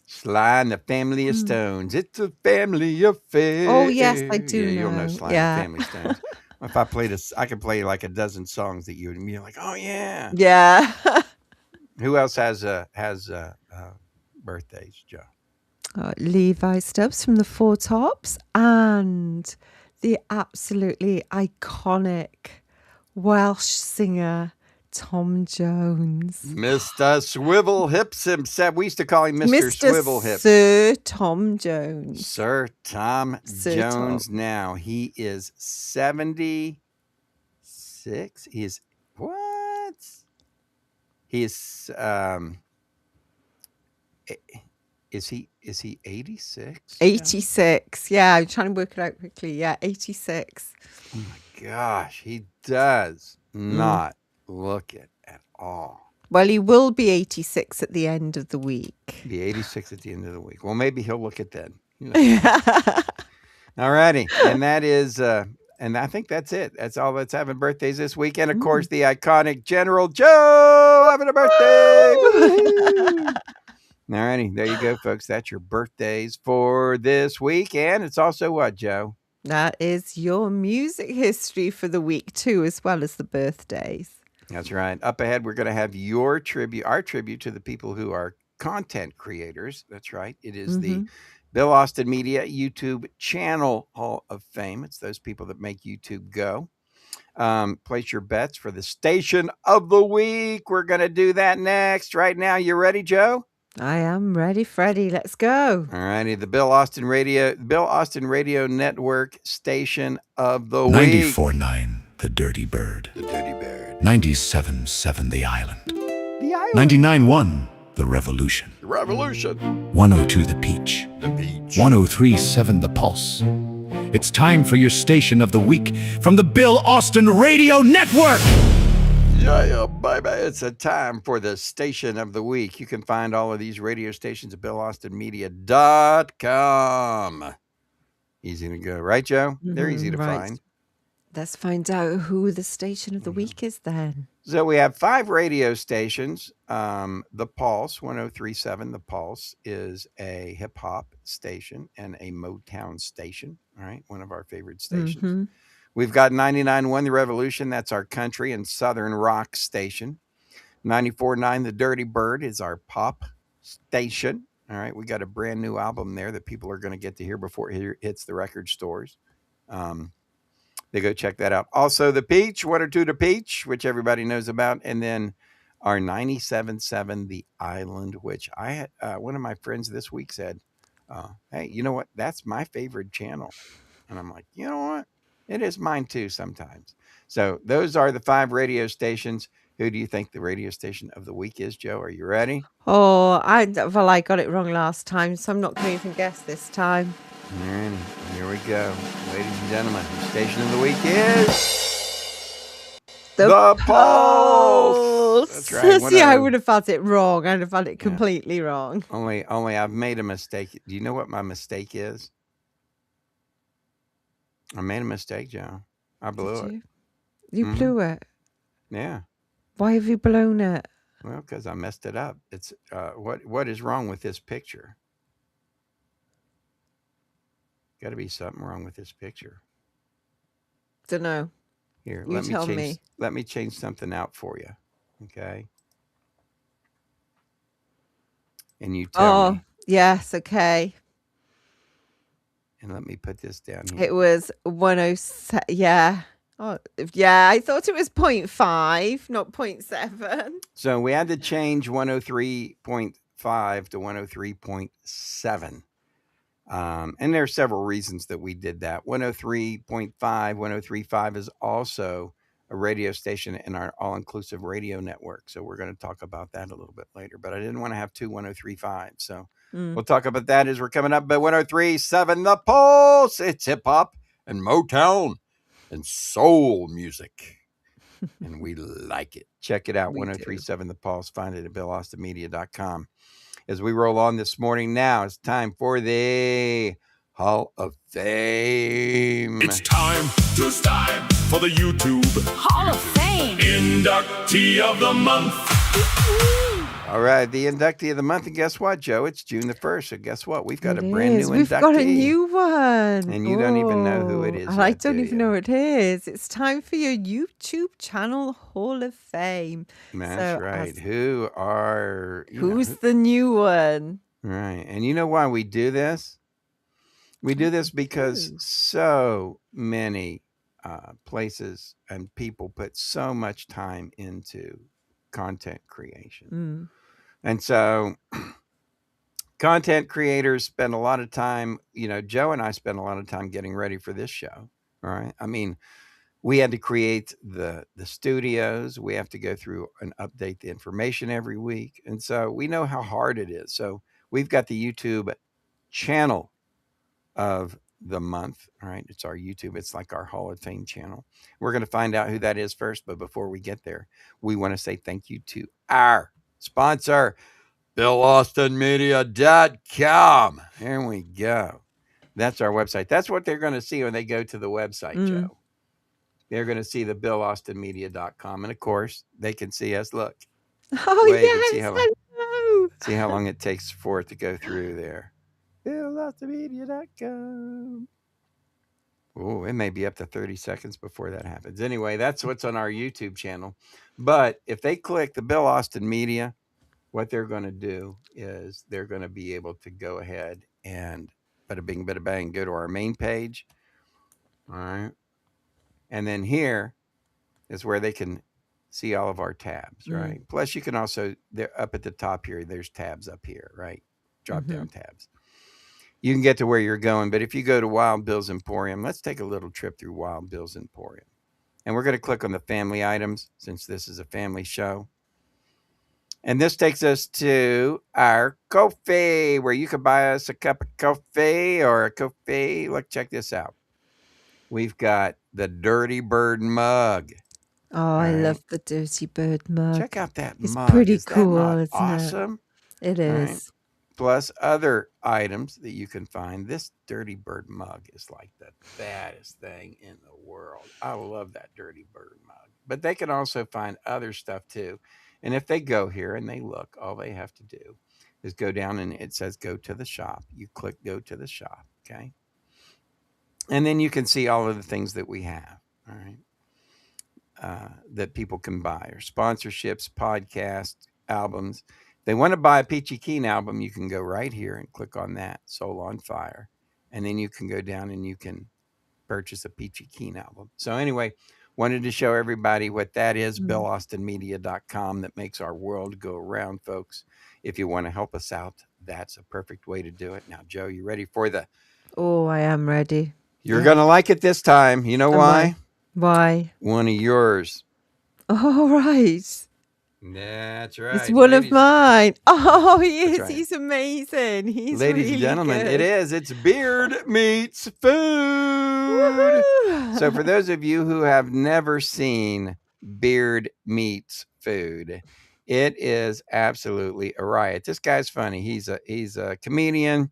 Sly and the Family of Stones. It's a family affair. Oh, yes, I do You'll know know. Sly Yeah. and the Family Stones. If I played I could play like a dozen songs that you would be like, oh yeah. Yeah. Who else has birthdays, Joe? Levi Stubbs from the Four Tops and the absolutely iconic Welsh singer Tom Jones. Mr. Swivel Hips himself. We used to call him Mr. Swivel Hips. Sir Tom Jones. Sir Tom Sir Jones Tom. now. He is 76. He is what? He is is he 86? 86. Yeah, I'm trying to work it out quickly. Yeah, 86. Oh my gosh, he does not look it at all. Well, he will be 86 at the end of the week. Be 86 at the end of the week. Well, maybe he'll look at that. All righty. And that is and I think that's it. That's all that's having birthdays this week. And of course, the iconic General Joe having a birthday. Woo-hoo. All righty. There you go, folks. That's your birthdays for this week. And it's also what, Joe? That is your music history for the week too, as well as the birthdays. That's right. Up ahead, we're going to have our tribute to the people who are content creators. That's right. It is the Bill Austin Media YouTube Channel Hall of Fame. It's those people that make YouTube go. Place your bets for the Station of the Week. We're going to do that next. Right now, you ready, Joe? I am ready, Freddie. Let's go. All righty. The Bill Austin Radio Network Station of the Week. 94.9 The Dirty Bird. The Dirty Bird. 97.7 The Island. The Island. 99.1 The Revolution. The Revolution. 102 The Peach. The Beach. 103.7 The Pulse. It's time for your Station of the Week from the Bill Austin Radio Network. Yeah, baby. It's a time for the Station of the Week. You can find all of these radio stations at BillAustinMedia.com. Easy to go, right, Joe? They're easy to right. find. Let's find out who the station of the Mhm. week is then. So we have 5 radio stations. The Pulse 1037. The Pulse is a hip hop station and a Motown station. All right, one of our favorite stations. hmm We've got 99.1 The Revolution. That's our country and southern rock station. 94.9 The Dirty Bird is our pop station. All right, we got a brand new album there that people are going to get to hear before it hits the record stores. They go check that out. Also, the Peach, 102 The Peach, which everybody knows about, and then our 97.7 The Island, which I had one of my friends this week said, "Hey, you know what? That's my favorite channel." And I'm like, you know what? It is mine too sometimes. So those are the 5 radio stations. Who do you think the radio station of the week is, Joe? Are you ready? Oh, I got it wrong last time, so I'm not going to even guess this time. Alrighty, here we go. Ladies and gentlemen, the station of the week is The Pulse. That's right. See, I would have had it wrong. I'd have had it Yeah. completely wrong. Only I've made a mistake. Do you know what my mistake is? I made a mistake, Joe. I blew it. You Mhm. blew it. Yeah. Why have you blown it? Well, because I messed it up. It's what is wrong with this picture? Got to be something wrong with this picture. Don't know. Here, You tell me. Let me change something out for you. Okay. And you tell me. Yes, okay. And let me put this down here. It was 107. Yeah. Oh, yeah. I thought it was 0.5, not 0.7. So we had to change 103.5 to 103.7. And there are several reasons that we did that. 103.5, 103.5 is also a radio station in our all-inclusive radio network. So we're going to talk about that a little bit later. But I didn't want to have 2 103.5. So we'll talk about that as we're coming up. But 103.7 The Pulse. It's hip-hop and Motown and soul music. And we like it. Check it out, 103.7 The Pulse. Find it at BillAustinMedia.com. As we roll on this morning now, it's time for the Hall of Fame. It's time for the YouTube Hall of Fame. Inductee of the Month. All right, the inductee of the month. And guess what, Joe? It's June the 1st. So guess what? We've got a brand new inductee. We've got a new one. And you don't even know who it is. And I yet, don't do even you? know who it is. It's time for your YouTube channel Hall of Fame. That's So, right. Who are... Who's the new one? Right. And you know why we do this? We do this because so many places and people put so much time into content creation. And so content creators spend a lot of time, Joe and I spend a lot of time getting ready for this show. All right. I mean, we had to create the studios. We have to go through and update the information every week. And so we know how hard it is. So we've got the YouTube channel of the month. All right. It's our YouTube. It's like our Hall of Fame channel. We're going to find out who that is first. But before we get there, we want to say thank you to our sponsor, BillAustinMedia.com. Here we go. That's our website. That's what they're going to see when they go to the website, Joe. They're going to see the BillAustinMedia.com. And of course, they can see us. Look. Oh, Wait, yes. hello. See how long it takes for it to go through there. BillAustinMedia.com. Oh, it may be up to 30 seconds before that happens. Anyway, that's what's on our YouTube channel. But if they click the Bill Austin Media, what they're going to do is they're going to be able to go ahead and bada bing, bada bang, go to our main page. All right. And then here is where they can see all of our tabs, right? Plus, you can also, they're up at the top here, there's tabs up here, right? Drop down tabs. You can get to where you're going. But if you go to Wild Bill's Emporium, let's take a little trip through Wild Bill's Emporium. And we're going to click on the family items since this is a family show. And this takes us to our coffee, where you can buy us a cup of coffee or a coffee. Look, check this out. We've got the Dirty Bird mug. Oh, I love the Dirty Bird mug. Check out that It's mug. pretty Is that cool, not isn't awesome? it? It is. Right. plus other items that you can find. This Dirty Bird mug is like the baddest thing in the world. I love that Dirty Bird mug. But they can also find other stuff too. And if they go here and they look, all they have to do is go down and it says go to the shop. You click go to the shop, okay? And then you can see all of the things that we have, all right, that people can buy, or sponsorships, podcasts, albums. If they want to buy a Peachy Keen album, you can go right here and click on that, Soul on Fire. And then you can go down and you can purchase a Peachy Keen album. So anyway, wanted to show everybody what that is, BillAustinMedia.com, that makes our world go around, folks. If you want to help us out, that's a perfect way to do it. Now, Joe, you ready for the... Oh, I am ready. You're going to like it this time. You know why? Why? One of yours. Oh, right. That's right. It's one of mine. Oh, he is. right. He's amazing. He's Ladies really and gentlemen, good. it is. It's Beard Meets Food. So for those of you who have never seen Beard Meets Food, it is absolutely a riot. This guy's funny. He's a comedian.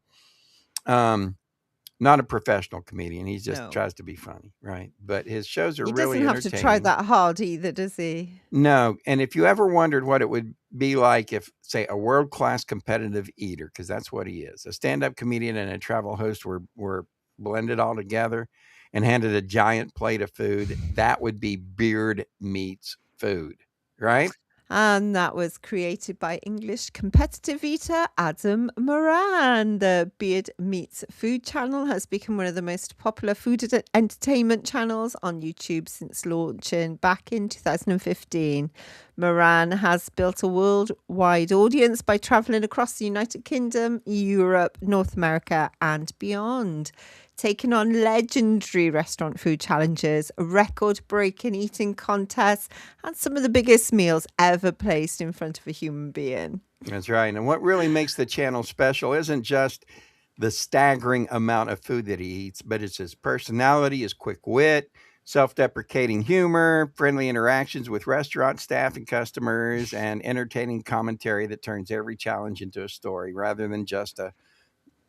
Not a professional comedian. He just tries to be funny, right? But his shows are really entertaining. He doesn't have to try that hard either, does he? No. And if you ever wondered what it would be like if, say, a world-class competitive eater, because that's what he is, a stand-up comedian and a travel host were blended all together and handed a giant plate of food, that would be Beard Meets Food, right? And that was created by English competitive eater Adam Moran. The Beard Meets Food channel has become one of the most popular food entertainment channels on YouTube since launching back in 2015. Moran has built a worldwide audience by traveling across the United Kingdom, Europe, North America, and beyond, taking on legendary restaurant food challenges, record-breaking eating contests, and some of the biggest meals ever placed in front of a human being. That's right. And what really makes the channel special isn't just the staggering amount of food that he eats, but it's his personality, his quick wit, self-deprecating humor, friendly interactions with restaurant staff and customers, and entertaining commentary that turns every challenge into a story rather than just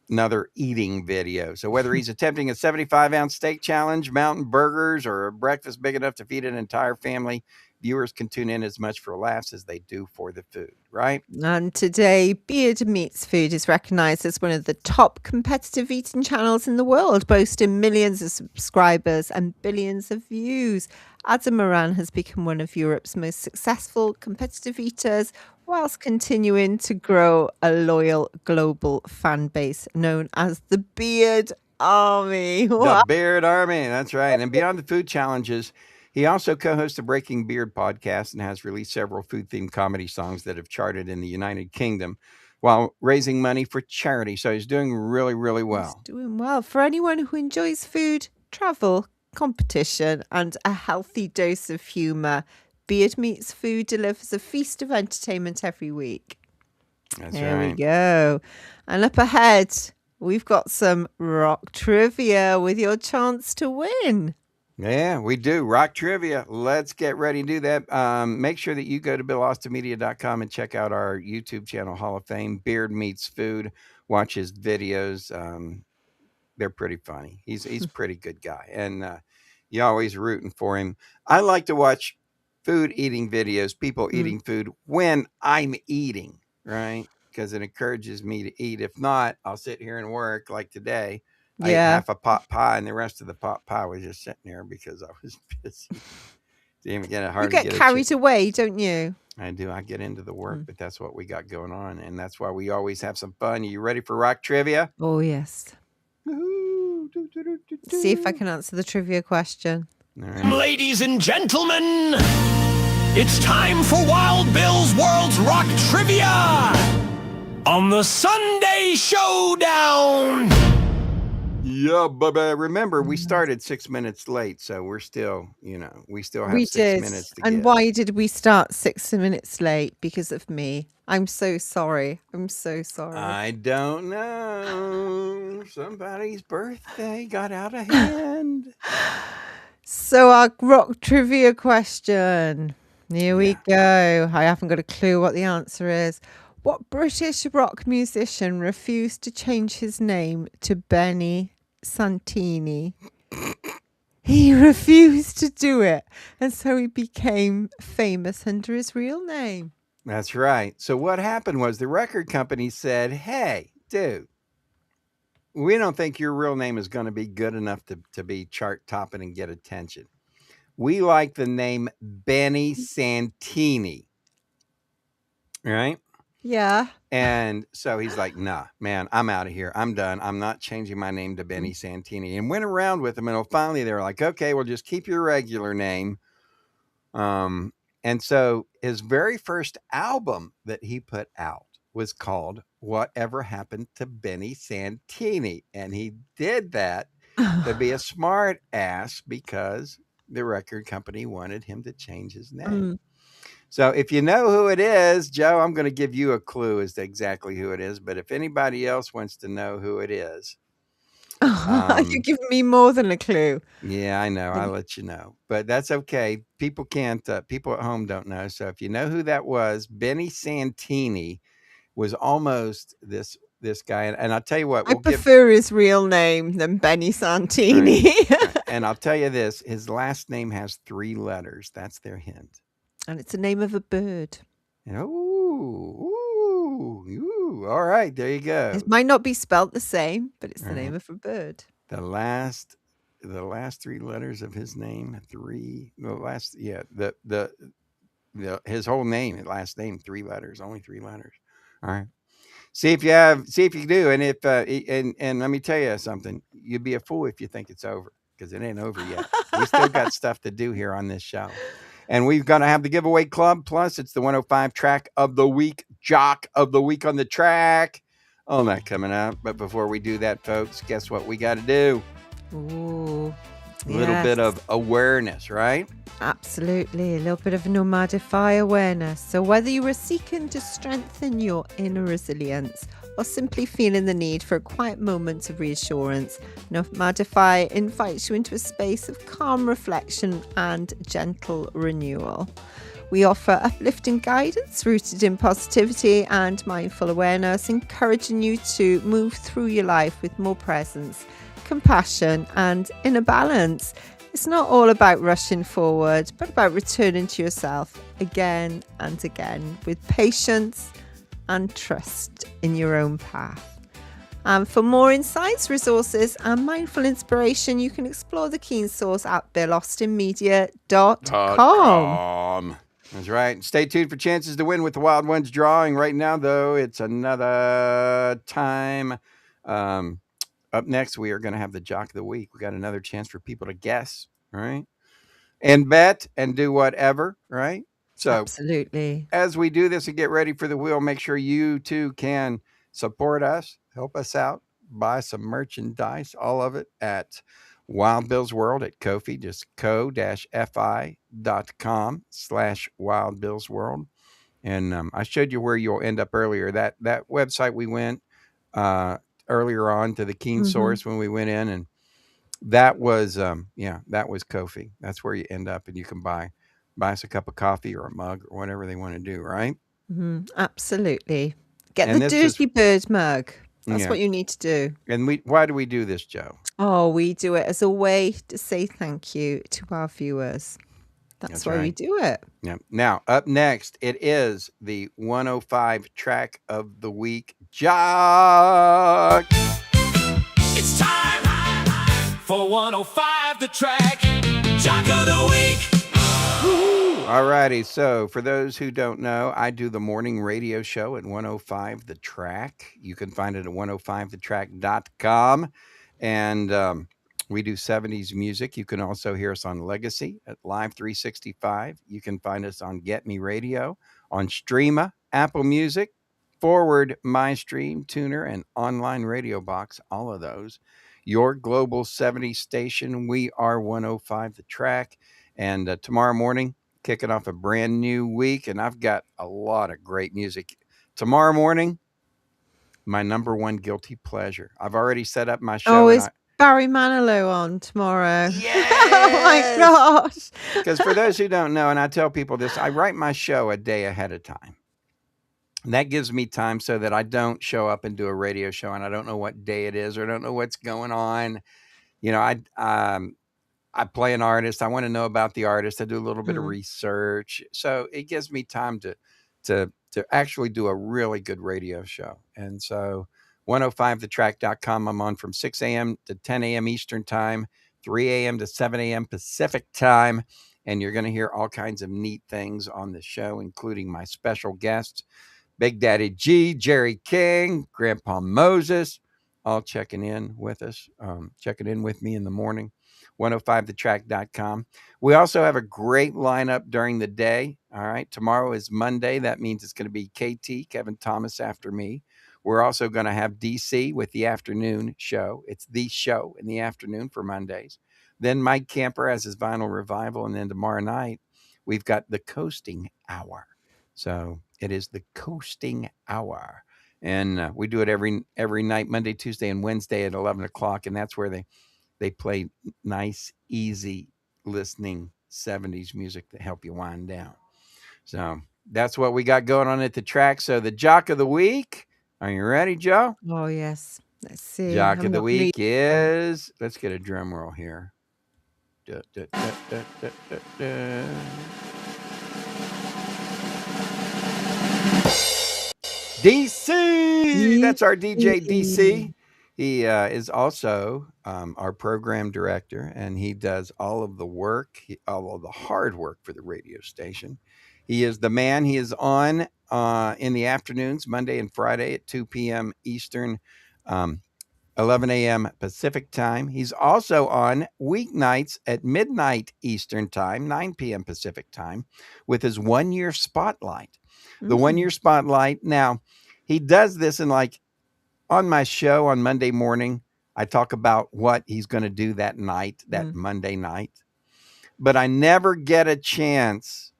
another eating video. So whether he's attempting a 75-ounce steak challenge, mountain burgers, or a breakfast big enough to feed an entire family, viewers can tune in as much for laughs as they do for the food, right? And today, Beard Meets Food is recognized as one of the top competitive eating channels in the world, boasting millions of subscribers and billions of views. Adam Moran has become one of Europe's most successful competitive eaters, whilst continuing to grow a loyal global fan base known as the Beard Army. The Beard Army, that's right. And beyond the food challenges, he also co-hosts the Breaking Beard podcast and has released several food-themed comedy songs that have charted in the United Kingdom while raising money for charity. So he's doing really, really well. He's doing well. For anyone who enjoys food, travel, competition, and a healthy dose of humour, Beard Meets Food delivers a feast of entertainment every week. That's There right. we go. And up ahead, we've got some rock trivia with your chance to win. Yeah, we do. Rock trivia. Let's get ready to do that. Make sure that you go to BillAustinMedia.com and check out our YouTube channel, Hall of Fame, Beard Meets Food. Watch his videos. They're pretty funny. He's a pretty good guy. And you're always rooting for him. I like to watch food eating videos, people eating food when I'm eating, right? Because it encourages me to eat. If not, I'll sit here and work like today. I ate half a pot pie, and the rest of the pot pie was just sitting there because I was busy. Didn't even get it hard. You get carried away, don't you? I do. I get into the work, but that's what we got going on, and that's why we always have some fun. Are you ready for rock trivia? Oh, yes. See if I can answer the trivia question. All right. Ladies and gentlemen, it's time for Wild Bill's World's Rock Trivia on the Sunday Showdown. Yeah, but remember, we started 6 minutes late, so we're still, we still have 6 minutes to And get. why did we start 6 minutes late? Because of me. I'm so sorry. I'm so sorry. I don't know. Somebody's birthday got out of hand. So our rock trivia question. Here we go. I haven't got a clue what the answer is. What British rock musician refused to change his name to Benny Santini? He refused to do it, and so he became famous under his real name. That's right. So what happened was the record company said, "Hey, dude, we don't think your real name is going to be good enough to be chart topping and get attention. We like the name Benny Santini." Right? Yeah. And so he's like, "Nah, man, I'm out of here. I'm done. I'm not changing my name to Benny Santini." And went around with him, and finally they were like, "Okay, well, just keep your regular name." And so his very first album that he put out was called Whatever Happened to Benny Santini. And he did that to be a smart ass because the record company wanted him to change his name. So if you know who it is, Joe, I'm going to give you a clue as to exactly who it is. But if anybody else wants to know who it is, You're giving me more than a clue. yeah, I know. I'll let you know, but that's okay. People can't. People at home don't know. So if you know who that was, Benny Santini was almost this guy. And I'll tell you what, I prefer his real name than Benny Santini. Right. And I'll tell you this: his last name has 3 letters. That's their hint. And it's the name of a bird. Ooh, all right, there you go. It might not be spelt the same, but it's the name of a bird. The last 3 letters of his name, his whole name, his last name, 3 letters, only 3 letters. All right. See if you do. And if, and let me tell you something, you'd be a fool if you think it's over, because it ain't over yet. We still got stuff to do here on this show. And we're going to have the giveaway club. Plus, it's the 105 track of the week, jock of the week on the track. All that coming up. But before we do that, folks, guess what we got to do? Ooh. A little bit of awareness, right? Absolutely. A little bit of Nomadify awareness. So whether you are seeking to strengthen your inner resilience or simply feeling the need for a quiet moment of reassurance, Nomadify invites you into a space of calm reflection and gentle renewal. We offer uplifting guidance rooted in positivity and mindful awareness, encouraging you to move through your life with more presence, compassion, and inner balance. It's not all about rushing forward, but about returning to yourself again and again with patience and trust in your own path. And for more insights, resources, and mindful inspiration, you can explore the Keen Source at BillAustinMedia.com. That's right. Stay tuned for chances to win with the Wild Ones drawing. Right now, though, it's another time. Up next, we are going to have the Jock of the Week. We got another chance for people to guess, right? And bet and do whatever, right? So absolutely. As we do this and get ready for the wheel, make sure you too can support us, help us out, buy some merchandise, all of it at Wild Bill's World at Ko-fi, just ko-fi.com/Wild Bill's World. And I showed you where you'll end up earlier. That website we went earlier on to the Keen Source when we went in, and that was that was Ko-fi. That's where you end up, and you can buy us a cup of coffee or a mug or whatever they want to do, right? Absolutely. Get the Dirty Bird mug. That's what you need to do. And why do we do this, Joe? Oh, we do it as a way to say thank you to our viewers. That's why we do it. Yeah. Now, up next, it is the 105 track of the week, Jock. It's time for 105 the track, Jock of the week. All righty. So for those who don't know, I do the morning radio show at 105 The Track. You can find it at 105thetrack.com. And we do 70s music. You can also hear us on Legacy at Live 365. You can find us on Get Me Radio, on Streama, Apple Music, Forward, MyStream, Tuner, and Online Radio Box. All of those. Your global 70s station. We are 105 The Track. And tomorrow morning, kicking off a brand new week, and I've got a lot of great music. Tomorrow morning, my number one guilty pleasure. I've already set up my show. Oh, is Barry Manilow on tomorrow? Yes! Oh my gosh. Because for those who don't know, and I tell people this, I write my show a day ahead of time. And that gives me time so that I don't show up and do a radio show and I don't know what day it is or don't know what's going on. You know, I play an artist. I want to know about the artist. I do a little bit of research. So it gives me time to actually do a really good radio show. And so 105thetrack.com, I'm on from 6 a.m. to 10 a.m. Eastern time, 3 a.m. to 7 a.m. Pacific time. And you're going to hear all kinds of neat things on the show, including my special guests, Big Daddy G, Jerry King, Grandpa Moses, all checking in with us, checking in with me in the morning. 105thetrack.com. We also have a great lineup during the day. All right. Tomorrow is Monday. That means it's going to be KT, Kevin Thomas, after me. We're also going to have DC with the afternoon show. It's the show in the afternoon for Mondays. Then Mike Camper has his vinyl revival. And then tomorrow night, we've got the Coasting Hour. So it is the Coasting Hour. And we do it every night, Monday, Tuesday, and Wednesday at 11 o'clock. And that's where they play nice, easy listening 70s music to help you wind down. So that's what we got going on at the track. So the Jock of the Week. Are you ready, Joe? Oh, yes. Let's see. Jock I'm of the not Week leading. is, let's get a drum roll here. Da, da, da, da, da, da, da. DC. That's our DJ DC. He is also our program director, and he does all of the work, all of the hard work for the radio station. He is the man. He is on in the afternoons, Monday and Friday at 2 p.m. Eastern, 11 a.m. Pacific time. He's also on weeknights at midnight Eastern time, 9 p.m. Pacific time, with his 1 year spotlight. The 1 year spotlight. Now, he does this in like on my show on Monday morning. I talk about what he's going to do that night, that Monday night. But I never get a chance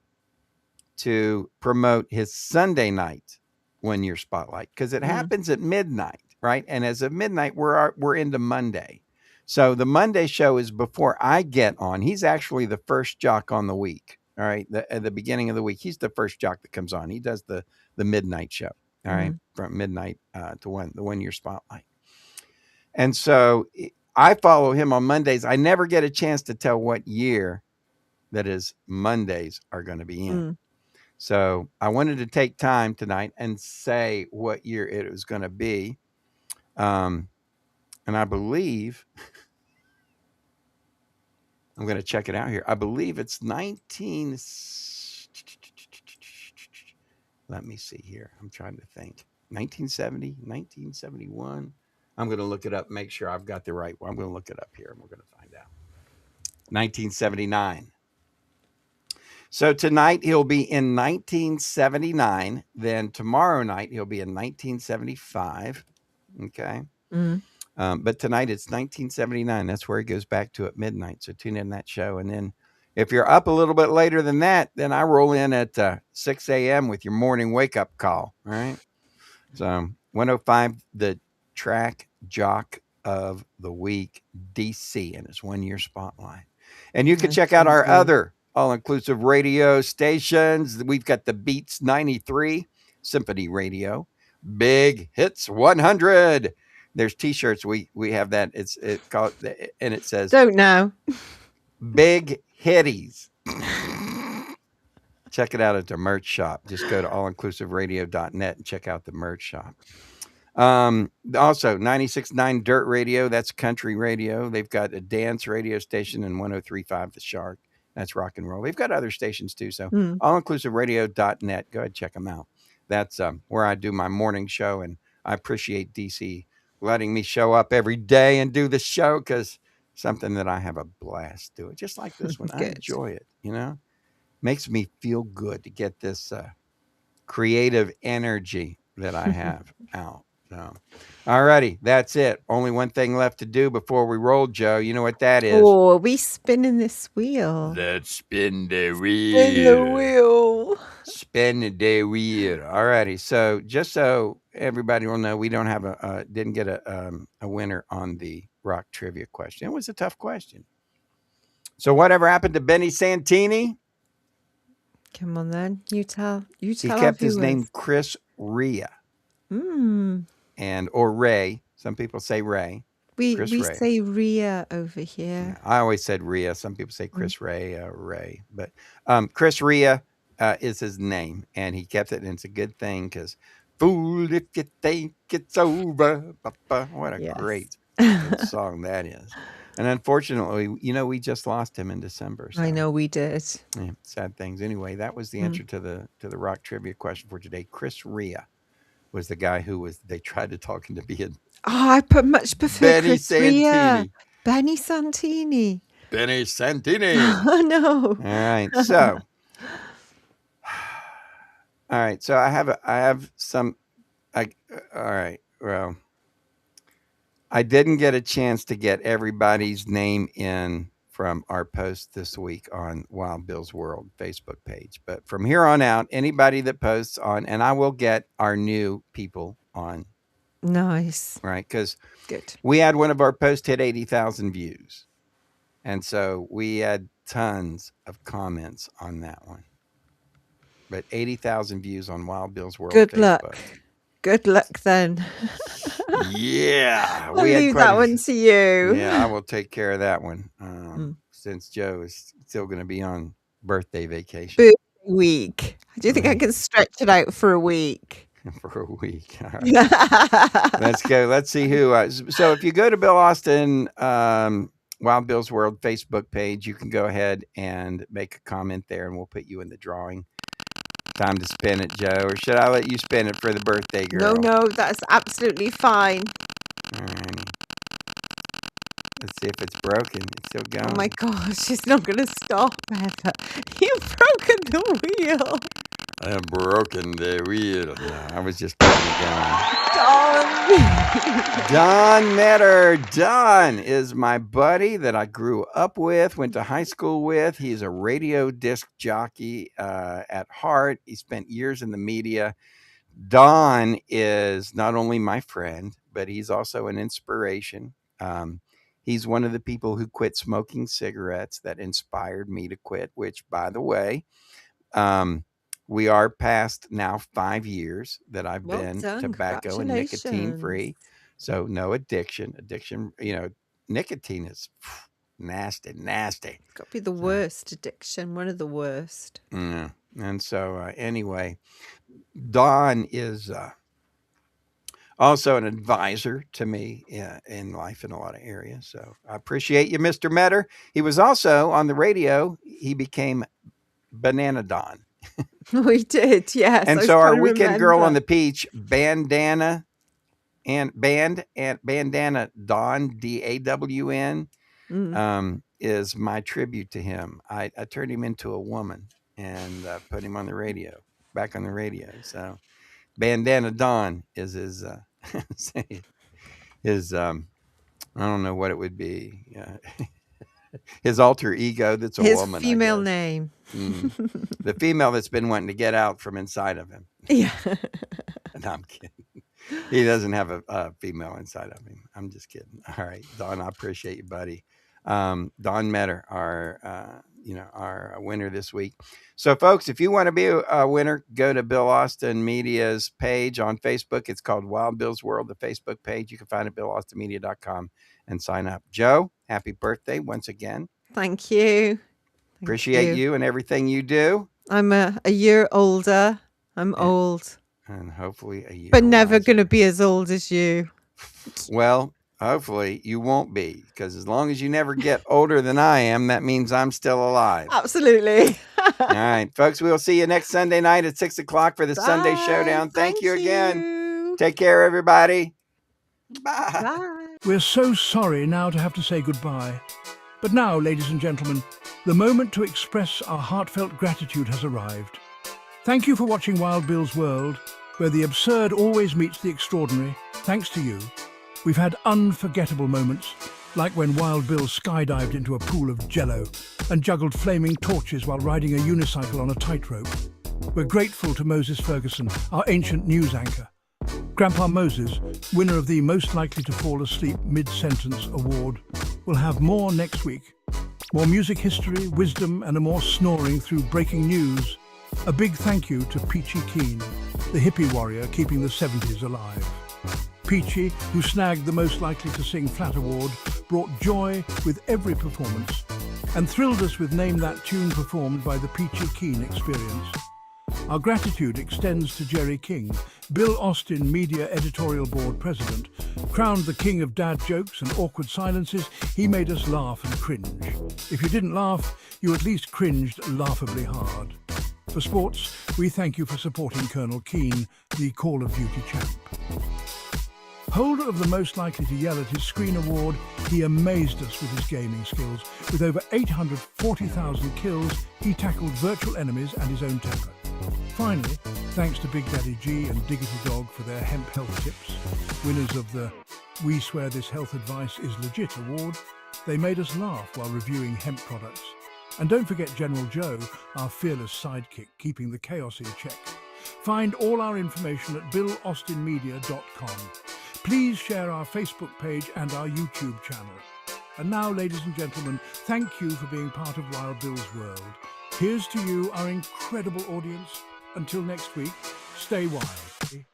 to promote his Sunday night 1 year spotlight because it happens at midnight, right? And as of midnight, we're into Monday. So the Monday show is before I get on. He's actually the first jock on the week. All right. At the beginning of the week, he's the first jock that comes on. He does the midnight show. All right. From midnight to the 1 year spotlight. And so I follow him on Mondays. I never get a chance to tell what year that his Mondays are going to be in. So I wanted to take time tonight and say what year it was going to be. And I believe I'm going to check it out here. I believe it's 19. Let me see here. I'm trying to think. 1970, 1971. I'm going to look it up, make sure I've got the right one. I'm going to look it up here and we're going to find out. 1979. So tonight he'll be in 1979. Then tomorrow night he'll be in 1975. Okay. But tonight it's 1979. That's where he goes back to at midnight. So tune in that show. And then if you're up a little bit later than that, then I roll in at 6 a.m. with your morning wake up call. All right. So 105, the track jock of the week, DC, and his 1 year spotlight. And you can check out our other all-inclusive radio stations. We've got the Beats 93, Symphony Radio, Big Hits 100. There's T-shirts. We have that. It's called, and it says, Don't know. Big Hitties. Check it out at the merch shop. Just go to allinclusiveradio.net and check out the merch shop. Also 96.9 Dirt Radio, that's country radio. They've got a dance radio station and 103.5 The Shark. That's rock and roll. They've got other stations too. So allinclusiveradio.net. Go ahead and check them out. That's where I do my morning show. And I appreciate DC letting me show up every day and do the show because something that I have a blast doing. Just like this one. I enjoy it, you know. Makes me feel good to get this creative energy that I have out. So, all righty, that's it. Only one thing left to do before we roll, Joe. You know what that is? Oh, are we spinning this wheel? Let's spin the wheel. Spin the wheel. Spin the wheel. All righty. So just so everybody will know, we don't have didn't get a winner on the rock trivia question. It was a tough question. So whatever happened to Benny Santini? Come on then. You tell He our kept his name viewers. Chris Rea Mm. or Ray. Some people say Ray. We Chris we Ray. say Ria over Yeah, here. I always said Rea. Some people say Chris Ray or Ray. But Chris Rea is his name, and he kept it, and it's a good thing because fool if you think it's over. What a Yes. great fucking song that is. And unfortunately, we just lost him in December. I So know we did. yeah, sad things. Anyway, that was the answer to the rock trivia question for today. Chris Rea was the guy who they tried to talk him to be a Oh, I much prefer Benny Chris Rea. Santini. Benny Santini. Benny Santini. Oh no. All right. So all right. So I have some all right. Well, I didn't get a chance to get everybody's name in from our post this week on Wild Bill's World Facebook page. But from here on out, anybody that posts on, and I will get our new people on, Nice. right? Because Good. we had one of our posts hit 80,000 views. And so we had tons of comments on that one. But 80,000 views on Wild Bill's World Good Facebook. luck. Good luck then. Yeah. I'll leave that one to you. Yeah, I will take care of that one. Since Joe is still going to be on birthday vacation Birthday week. Do you think I can stretch it out for a week? for a week. All right. Let's go. Let's see who. So if you go to Bill Austin, Wild Bill's World Facebook page, you can go ahead and make a comment there, and we'll put you in the drawing. Time to spin it, Joe, or should I let you spin it for the birthday girl? No, that's absolutely fine. All right. Let's see if it's broken. It's still going. Oh my gosh, it's not going to stop, Heather. You've broken the wheel. I have broken the wheel. No, I was just keeping it going. Don Metter. Don is my buddy that I grew up with, went to high school with. He's a radio disc jockey at heart. He spent years in the media. Don is not only my friend, but he's also an inspiration. He's one of the people who quit smoking cigarettes that inspired me to quit, which, by the way, we are past now 5 years that I've been tobacco and nicotine free. So no addiction. Nicotine is nasty. It's got to be the worst addiction, one of the worst. Yeah. And so anyway, Don is also an advisor to me in life in a lot of areas. So I appreciate you, Mr. Metter. He was also on the radio. He became Banana Don. We did, yes. And so our weekend girl on the peach, Bandana Dawn, DAWN, is my tribute to him. I turned him into a woman and put him on the radio, back on the radio. So Bandana Dawn is his I don't know what it would be. His alter ego that's a woman. His female name. The female that's been wanting to get out from inside of him. Yeah. No, I'm kidding. He doesn't have a female inside of him. I'm just kidding. All right, Don, I appreciate you, buddy. Don Metter, our winner this week. So, folks, if you want to be a winner, go to Bill Austin Media's page on Facebook. It's called Wild Bill's World, the Facebook page. You can find it at BillAustinMedia.com and sign up. Joe, happy birthday once again. Thank you. Appreciate you and everything you do. I'm a year older. I'm old. And hopefully a year But never going to be as old as you. Well, hopefully you won't be, because as long as you never get older than I am, that means I'm still alive. Absolutely. All right, folks, we'll see you next Sunday night at 6 o'clock for the Sunday Showdown. Thank you again. Take care, everybody. Bye. Bye. We're so sorry now to have to say goodbye. But now, ladies and gentlemen, the moment to express our heartfelt gratitude has arrived. Thank you for watching Wild Bill's World, where the absurd always meets the extraordinary. Thanks to you, we've had unforgettable moments, like when Wild Bill skydived into a pool of jello and juggled flaming torches while riding a unicycle on a tightrope. We're grateful to Moses Ferguson, our ancient news anchor. Grandpa Moses, winner of the Most Likely to Fall Asleep Mid-Sentence Award, will have more next week. More music history, wisdom, and a more snoring through breaking news A big thank you to Peachy Keen, the hippie warrior keeping the 70s alive. Peachy, who snagged the Most Likely to Sing Flat Award, brought joy with every performance and thrilled us with Name That Tune performed by the Peachy Keen Experience. Our gratitude extends to Jerry King, Bill Austin Media Editorial Board President. Crowned the king of dad jokes and awkward silences, he made us laugh and cringe. If you didn't laugh, you at least cringed laughably hard. For sports, we thank you for supporting Colonel Keane, the Call of Duty champ. Holder of the Most Likely to Yell at his Screen Award, he amazed us with his gaming skills. With over 840,000 kills, he tackled virtual enemies and his own temper. Finally, thanks to Big Daddy G and Diggity Dog for their hemp health tips, winners of the We Swear This Health Advice is Legit award, they made us laugh while reviewing hemp products. And don't forget General Joe, our fearless sidekick, keeping the chaos in check. Find all our information at BillAustinMedia.com. Please share our Facebook page and our YouTube channel. And now, ladies and gentlemen, thank you for being part of Wild Bill's world. Here's to you, our incredible audience. Until next week, stay wild.